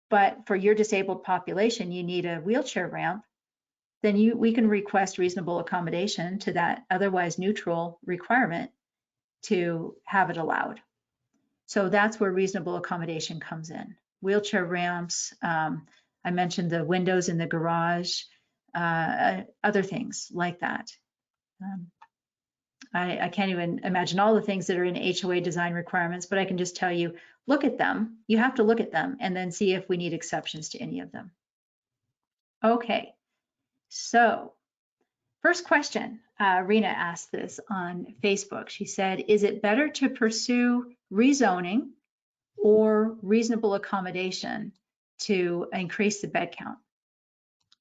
But for your disabled population, you need a wheelchair ramp, then we can request reasonable accommodation to that otherwise neutral requirement to have it allowed. So that's where reasonable accommodation comes in. Wheelchair ramps, I mentioned the windows in the garage, other things like that. I can't even imagine all the things that are in HOA design requirements, but I can just tell you, look at them. You have to look at them and then see if we need exceptions to any of them. Okay, so first question, Rena asked this on Facebook. She said, is it better to pursue rezoning or reasonable accommodation to increase the bed count?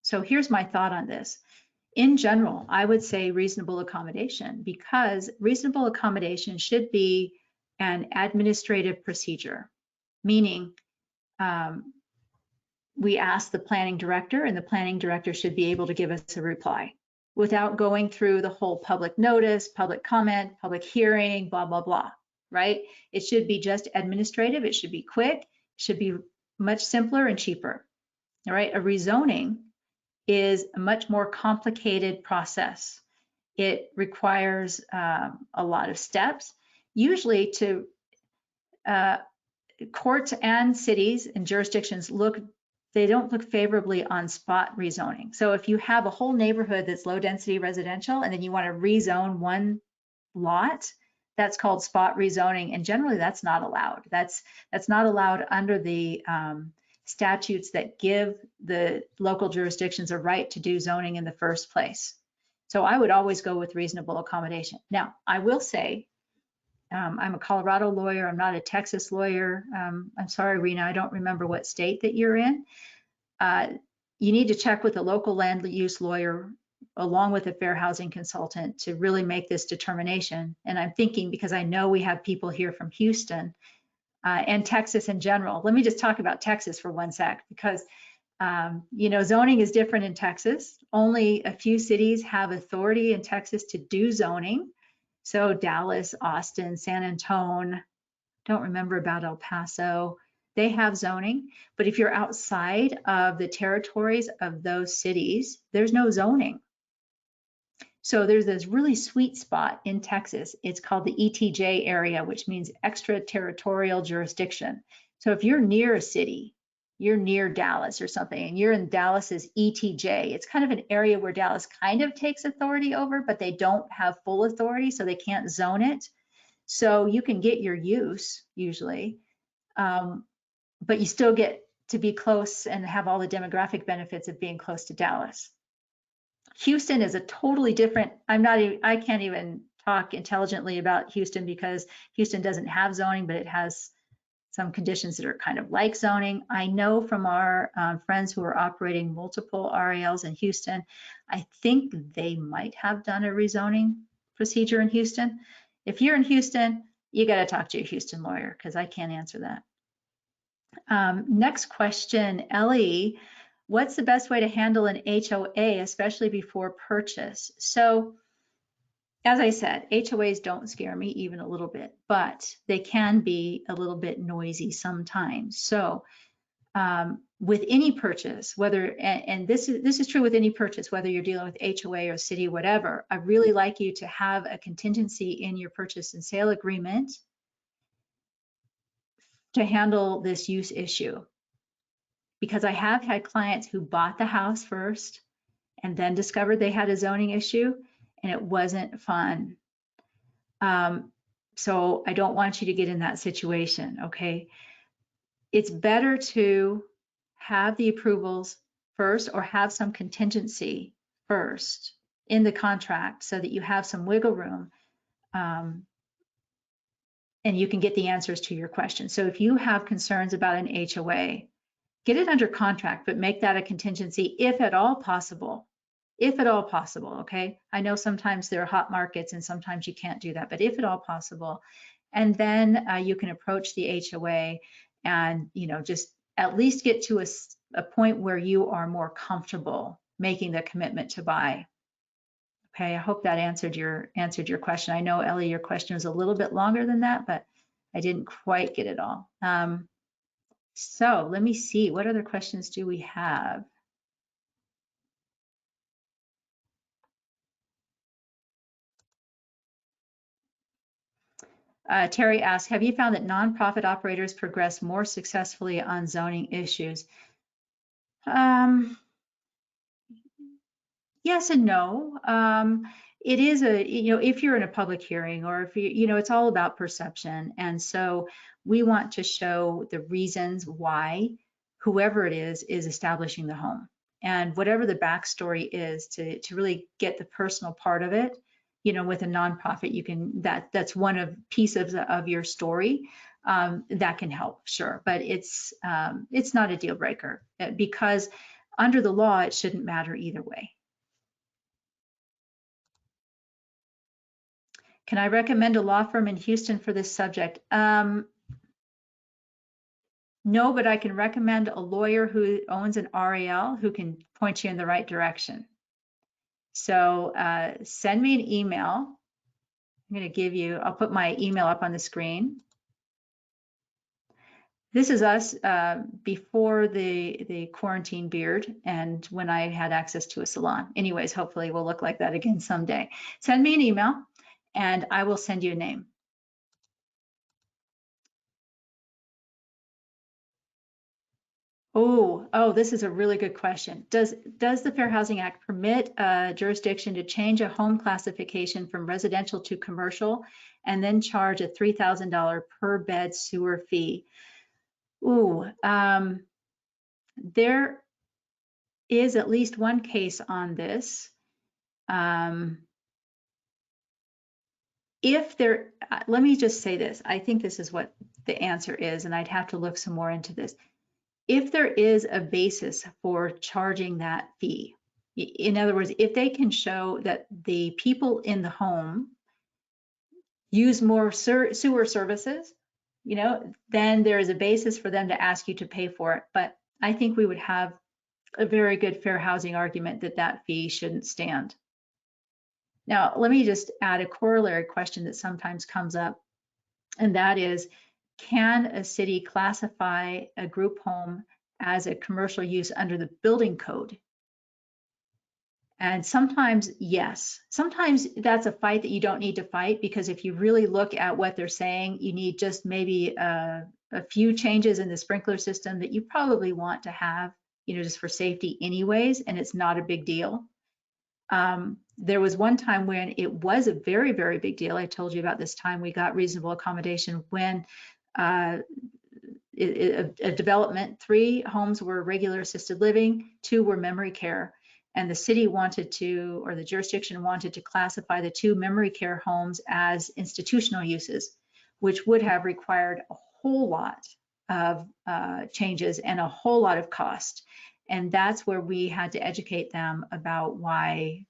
So here's my thought on this. In general, I would say reasonable accommodation, because reasonable accommodation should be an administrative procedure, meaning we ask the planning director, and the planning director should be able to give us a reply without going through the whole public notice, public comment, public hearing, blah, blah, blah, right? It should be just administrative. It should be quick. It should be much simpler and cheaper, all right? A rezoning is a much more complicated process. It requires a lot of steps. Usually to courts and cities and jurisdictions they don't look favorably on spot rezoning. So if you have a whole neighborhood that's low density residential and then you want to rezone one lot, that's called spot rezoning. And generally that's not allowed. That's not allowed under the statutes that give the local jurisdictions a right to do zoning in the first place. So I would always go with reasonable accommodation. Now, I will say, I'm a Colorado lawyer. I'm not a Texas lawyer. I'm sorry, Rena, I don't remember what state that you're in. You need to check with a local land use lawyer along with a fair housing consultant to really make this determination. And I'm thinking, because I know we have people here from Houston and Texas in general. Let me just talk about Texas for one sec, because zoning is different in Texas. Only a few cities have authority in Texas to do zoning. So Dallas, Austin, San Antonio, don't remember about El Paso. they have zoning, but if you're outside of the territories of those cities, there's no zoning. So there's this really sweet spot in Texas. It's called the ETJ area, which means extraterritorial jurisdiction. So if you're near a city, you're near Dallas or something, and you're in Dallas's ETJ, it's kind of an area where Dallas kind of takes authority over, but they don't have full authority, so they can't zone it. So you can get your use usually, but you still get to be close and have all the demographic benefits of being close to Dallas. Houston is a totally different, I can't even talk intelligently about Houston because Houston doesn't have zoning, but it has some conditions that are kind of like zoning. I know from our friends who are operating multiple RALs in Houston, I think they might have done a rezoning procedure in Houston. If you're in Houston, you got to talk to your Houston lawyer because I can't answer that. Next question, Ellie. What's the best way to handle an HOA, especially before purchase? So, as I said, HOAs don't scare me even a little bit, but they can be a little bit noisy sometimes. So, with any purchase, whether, and this is true with any purchase, whether you're dealing with HOA or city, whatever, I really like you to have a contingency in your purchase and sale agreement to handle this use issue. Because I have had clients who bought the house first and then discovered they had a zoning issue and it wasn't fun. So I don't want you to get in that situation, okay? It's better to have the approvals first or have some contingency first in the contract so that you have some wiggle room and you can get the answers to your questions. So if you have concerns about an HOA, get it under contract, but make that a contingency if at all possible. If at all possible, okay? I know sometimes there are hot markets and sometimes you can't do that, but if at all possible. And then you can approach the HOA and, you know, just at least get to a point where you are more comfortable making the commitment to buy. Okay, I hope that answered your question. I know, Ellie, your question was a little bit longer than that, but I didn't quite get it all. So let me see, what other questions do we have? Terry asks, have you found that nonprofit operators progress more successfully on zoning issues? Yes and no. It is if you're in a public hearing or if it's all about perception. And so we want to show the reasons why whoever it is establishing the home. And whatever the backstory is to really get the personal part of it, with a nonprofit, you can, that's one of pieces of your story that can help, sure. But it's not a deal breaker because under the law, it shouldn't matter either way. Can I recommend a law firm in Houston for this subject? No, but I can recommend a lawyer who owns an RAL who can point you in the right direction. So send me an email. I'm going to give you, I'll put my email up on the screen. This is us before the quarantine beard and when I had access to a salon. Anyways, hopefully we'll look like that again someday. Send me an email and I will send you a name. Oh, this is a really good question. Does the Fair Housing Act permit a jurisdiction to change a home classification from residential to commercial and then charge a $3,000 per bed sewer fee? There is at least one case on this. Let me just say this. I think this is what the answer is, and I'd have to look some more into this. If there is a basis for charging that fee, in other words, if they can show that the people in the home use more sewer services, then there is a basis for them to ask you to pay for it. But I think we would have a very good fair housing argument that that fee shouldn't stand. Now, let me just add a corollary question that sometimes comes up, and that is, can a city classify a group home as a commercial use under the building code? And sometimes, yes. Sometimes that's a fight that you don't need to fight, because if you really look at what they're saying, you need just maybe a few changes in the sprinkler system that you probably want to have, just for safety anyways, and it's not a big deal. There was one time when it was a very, very big deal. I told you about this time we got reasonable accommodation when a development, 3 homes were regular assisted living, 2 were memory care. And the city wanted to, or the jurisdiction wanted to classify the 2 memory care homes as institutional uses, which would have required a whole lot of changes and a whole lot of cost. And that's where we had to educate them about why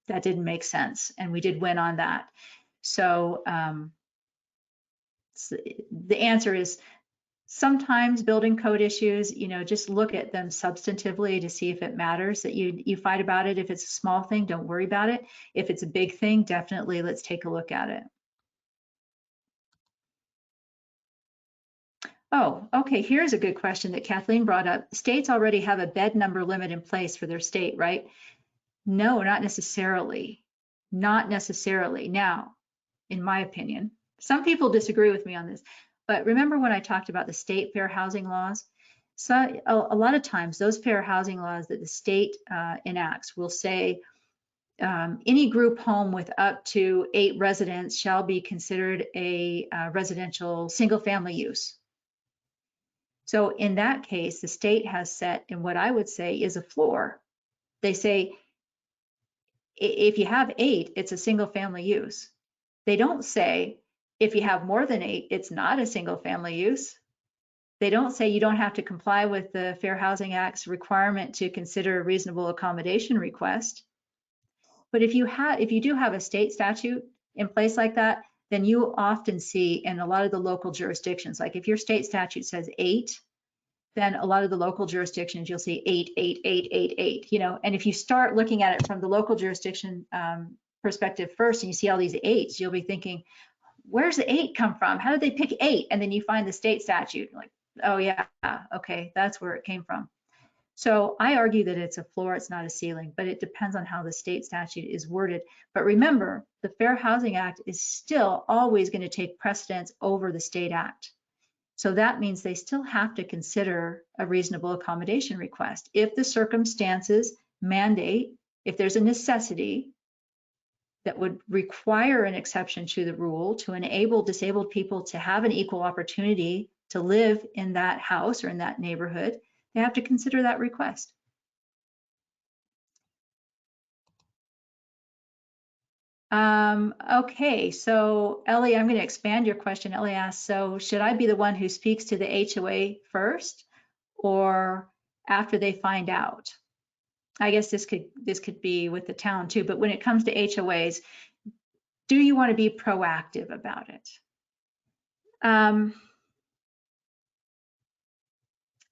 that didn't make sense. And we did win on that. So the answer is, sometimes building code issues, just look at them substantively to see if it matters that you fight about it. If it's a small thing, don't worry about it. If it's a big thing, definitely let's take a look at it. Oh, okay, here's a good question that Kathleen brought up. States already have a bed number limit in place for their state, right? No, not necessarily. Not necessarily. Now, in my opinion, some people disagree with me on this. But remember when I talked about the state fair housing laws? So a lot of times those fair housing laws that the state enacts will say any group home with up to 8 residents shall be considered a residential single family use. So in that case, the state has set in what I would say is a floor. They say if you have 8, it's a single family use. They don't say if you have more than 8, it's not a single family use. They don't say you don't have to comply with the Fair Housing Act's requirement to consider a reasonable accommodation request. But if you do have a state statute in place like that, then you often see in a lot of the local jurisdictions, like if your state statute says 8, then a lot of the local jurisdictions you'll see 8, 8, 8, 8, 8, and if you start looking at it from the local jurisdiction perspective first and you see all these 8s, you'll be thinking, where's the 8 come from? How did they pick 8? And then you find the state statute, like, oh yeah, okay, that's where it came from. So I argue that it's a floor, it's not a ceiling, but it depends on how the state statute is worded. But remember, the Fair Housing Act is still always going to take precedence over the state act. So that means they still have to consider a reasonable accommodation request. If the circumstances mandate, if there's a necessity that would require an exception to the rule to enable disabled people to have an equal opportunity to live in that house or in that neighborhood, they have to consider that request. Okay, so Ellie, I'm going to expand your question. Ellie asks, so should I be the one who speaks to the HOA first or after they find out? I guess this could be with the town too, but when it comes to HOAs, do you want to be proactive about it?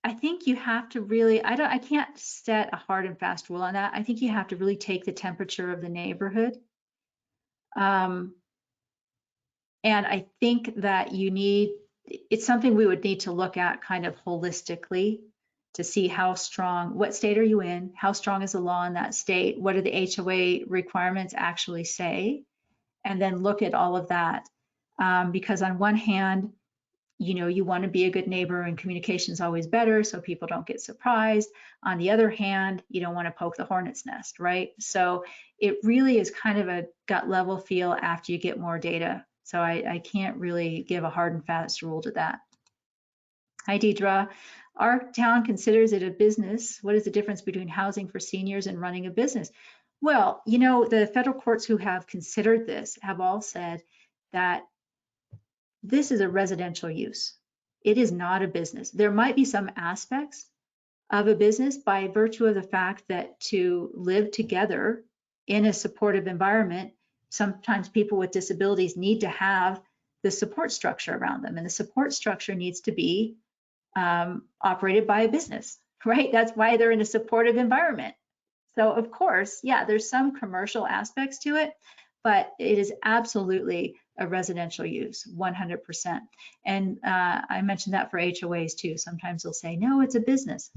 I think you have to really, I can't set a hard and fast rule on that. I think you have to really take the temperature of the neighborhood. And I think that it's something we would need to look at kind of holistically to see how strong, what state are you in? How strong is the law in that state? What do the HOA requirements actually say? And then look at all of that. Because on one hand, you want to be a good neighbor and communication is always better so people don't get surprised. On the other hand, you don't want to poke the hornet's nest, right? So it really is kind of a gut level feel after you get more data. So I can't really give a hard and fast rule to that. Hi, Deidre. Our town considers it a business. What is the difference between housing for seniors and running a business? Well, the federal courts who have considered this have all said that this is a residential use. It is not a business. There might be some aspects of a business by virtue of the fact that to live together in a supportive environment, sometimes people with disabilities need to have the support structure around them, and the support structure needs to be operated by a business, right? That's why they're in a supportive environment. So of course, yeah, there's some commercial aspects to it, but it is absolutely a residential use, 100%. And I mentioned that for HOAs too. Sometimes they'll say, no, it's a business.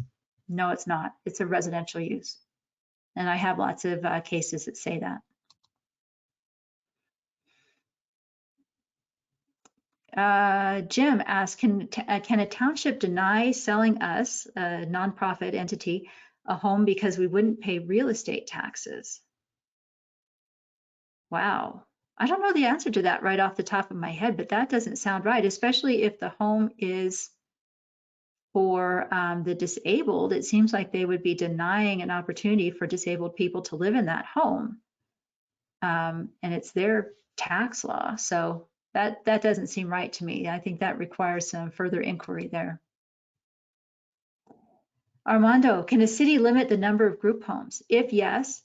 No, it's not. It's a residential use. And I have lots of cases that say that. Jim asked, can a township deny selling us, a nonprofit entity, a home because we wouldn't pay real estate taxes? Wow. I don't know the answer to that right off the top of my head, but that doesn't sound right, especially if the home is for the disabled. It seems like they would be denying an opportunity for disabled people to live in that home. And it's their tax law. So that doesn't seem right to me. I think that requires some further inquiry there. Armando, can a city limit the number of group homes? If yes,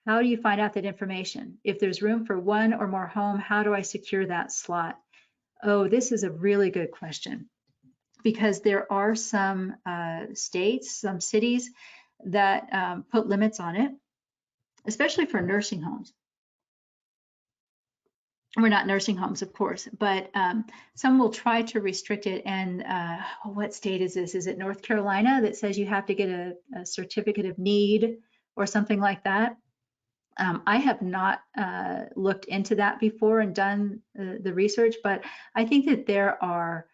how do you find out that information? If there's room for one or more home, how do I secure that slot? Oh, this is a really good question, because there are some states, some cities that put limits on it, especially for nursing homes. We're not nursing homes, of course, but some will try to restrict it. And what state is this? Is it North Carolina that says you have to get a certificate of need or something like that? I have not looked into that before and done the research, but I think that there are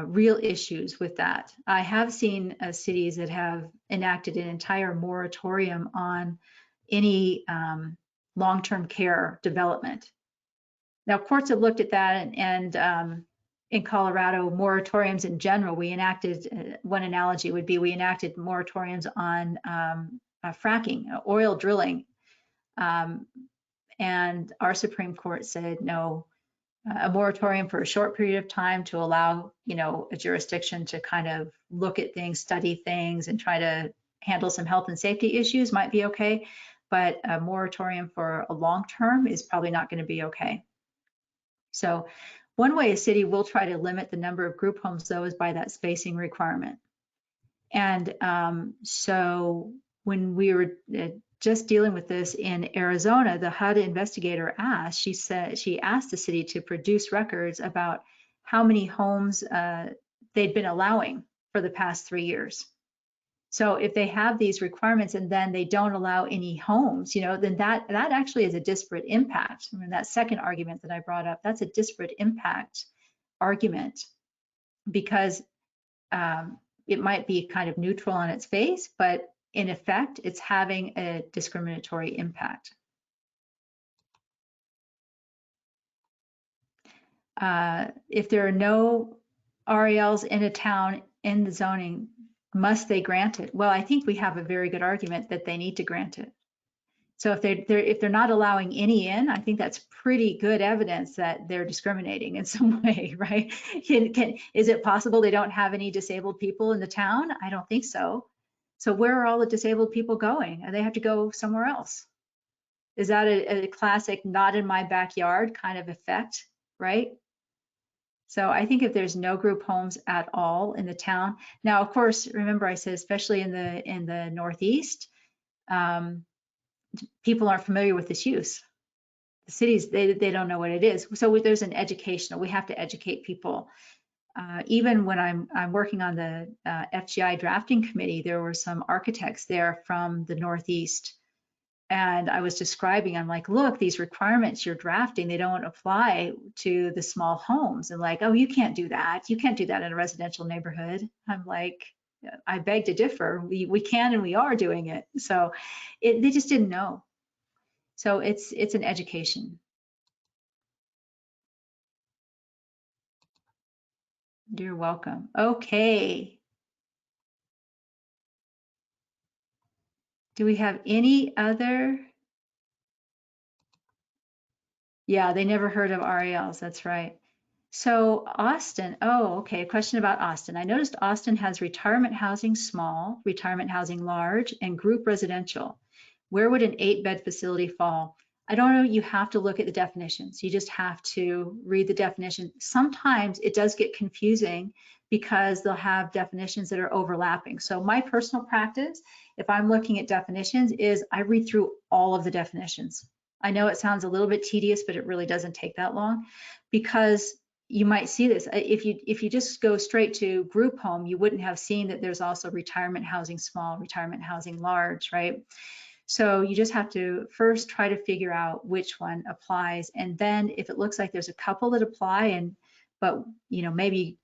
real issues with that. I have seen cities that have enacted an entire moratorium on any long-term care development. Now, courts have looked at that, and in Colorado, moratoriums in general, we enacted, one analogy would be we enacted moratoriums on fracking, oil drilling. And our Supreme Court said no, a moratorium for a short period of time to allow, a jurisdiction to kind of look at things, study things, and try to handle some health and safety issues might be okay. But a moratorium for a long term is probably not going to be okay. So one way a city will try to limit the number of group homes, though, is by that spacing requirement. And so when we were just dealing with this in Arizona, the HUD investigator asked, she asked the city to produce records about how many homes they'd been allowing for the past 3 years. So if they have these requirements and then they don't allow any homes, then that actually is a disparate impact. I mean, that second argument that I brought up, that's a disparate impact argument, because it might be kind of neutral on its face, but in effect, it's having a discriminatory impact. If there are no RALs in a town in the zoning, must they grant it? Well, I think we have a very good argument that they need to grant it. So if they're not allowing any in, I think that's pretty good evidence that they're discriminating in some way, right? Is it possible they don't have any disabled people in the town? I don't think so. So where are all the disabled people going? They have to go somewhere else. Is that a classic not in my backyard kind of effect, right? So I think if there's no group homes at all in the town, now of course, remember I said especially in the Northeast, people aren't familiar with this use. The cities, they don't know what it is. So there's an educational, we have to educate people. Even when I'm working on the FGI drafting committee, there were some architects there from the Northeast. And I was describing, I'm like, look, these requirements you're drafting, they don't apply to the small homes. And like, oh, you can't do that. You can't do that in a residential neighborhood. I'm like, I beg to differ. We can and we are doing it. So they just didn't know. So it's an education. You're welcome. Okay. Do we have any other? Yeah, they never heard of RALs. That's right. So Austin, oh, okay, a question about Austin. I noticed Austin has retirement housing small, retirement housing large, and group residential. Where would an 8-bed facility fall? I don't know, you have to look at the definitions. You just have to read the definition. Sometimes it does get confusing because they'll have definitions that are overlapping. So my personal practice, if I'm looking at definitions, is I read through all of the definitions. I know it sounds a little bit tedious, but it really doesn't take that long, because you might see this. If you just go straight to group home, you wouldn't have seen that there's also retirement housing small, retirement housing large, right? So you just have to first try to figure out which one applies. And then if it looks like there's a couple that apply, but maybe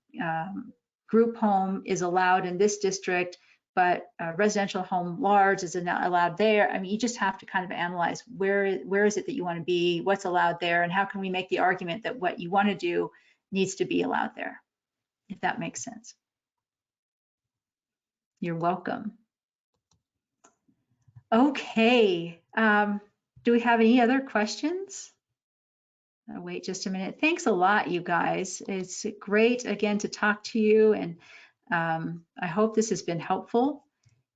group home is allowed in this district, but residential home large is not allowed there. I mean, you just have to kind of analyze where is it that you want to be, what's allowed there, and how can we make the argument that what you want to do needs to be allowed there, if that makes sense. You're welcome. Okay, do we have any other questions? I'll wait just a minute. Thanks a lot, you guys. It's great again to talk to you, and I hope this has been helpful.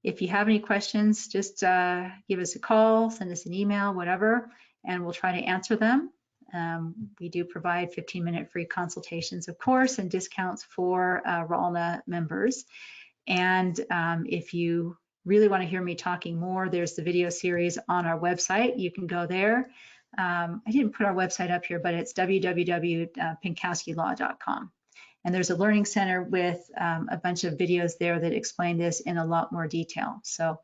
If you have any questions, just give us a call, send us an email, whatever, and we'll try to answer them. We do provide 15-minute free consultations, of course, and discounts for RALNA members. And if you really want to hear me talking more, there's the video series on our website. You can go there. I didn't put our website up here, but it's www.pinkowskilaw.com. And there's a learning center with a bunch of videos there that explain this in a lot more detail. So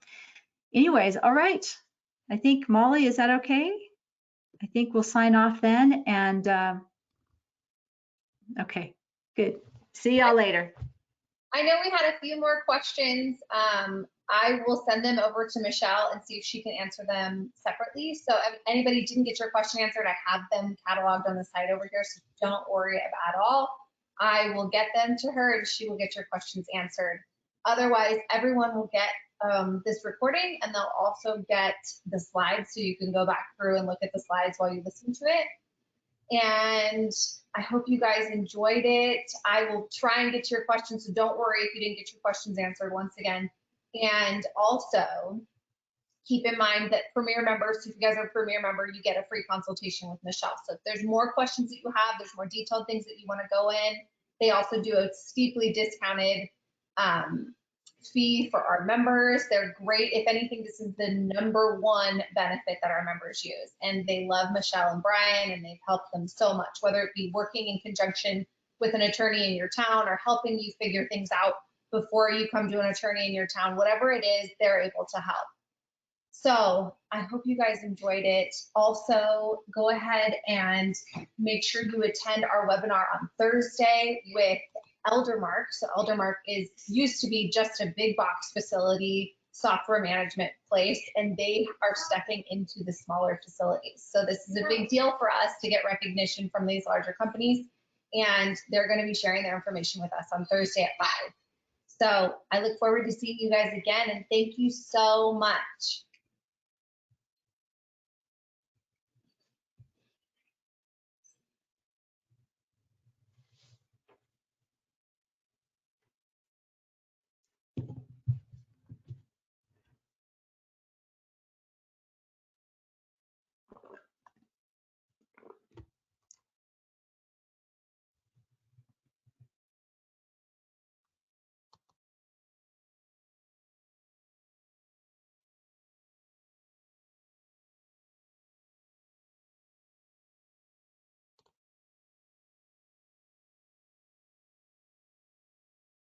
anyways, all right. I think, Molly, is that okay? I think we'll sign off then. And okay, good. See y'all later. I know we had a few more questions. I will send them over to Michelle and see if she can answer them separately. So if anybody didn't get your question answered, I have them cataloged on the side over here, so don't worry at all. I will get them to her and she will get your questions answered. Otherwise, everyone will get this recording, and they'll also get the slides, so you can go back through and look at the slides while you listen to it. And I hope you guys enjoyed it. I will try and get to your questions, so don't worry if you didn't get your questions answered once again. And also keep in mind that Premier members, if you guys are a Premier member, you get a free consultation with Michelle. So if there's more questions that you have, there's more detailed things that you want to go in, they also do a steeply discounted fee for our members. They're great. If anything, this is the #1 benefit that our members use. And they love Michelle and Brian, and they've helped them so much, whether it be working in conjunction with an attorney in your town or helping you figure things out before you come to an attorney in your town, whatever it is, they're able to help. So I hope you guys enjoyed it. Also, go ahead and make sure you attend our webinar on Thursday with Eldermark. So Eldermark used to be just a big box facility software management place, and they are stepping into the smaller facilities. So this is a big deal for us to get recognition from these larger companies, and they're going to be sharing their information with us on Thursday at 5. So I look forward to seeing you guys again, and thank you so much.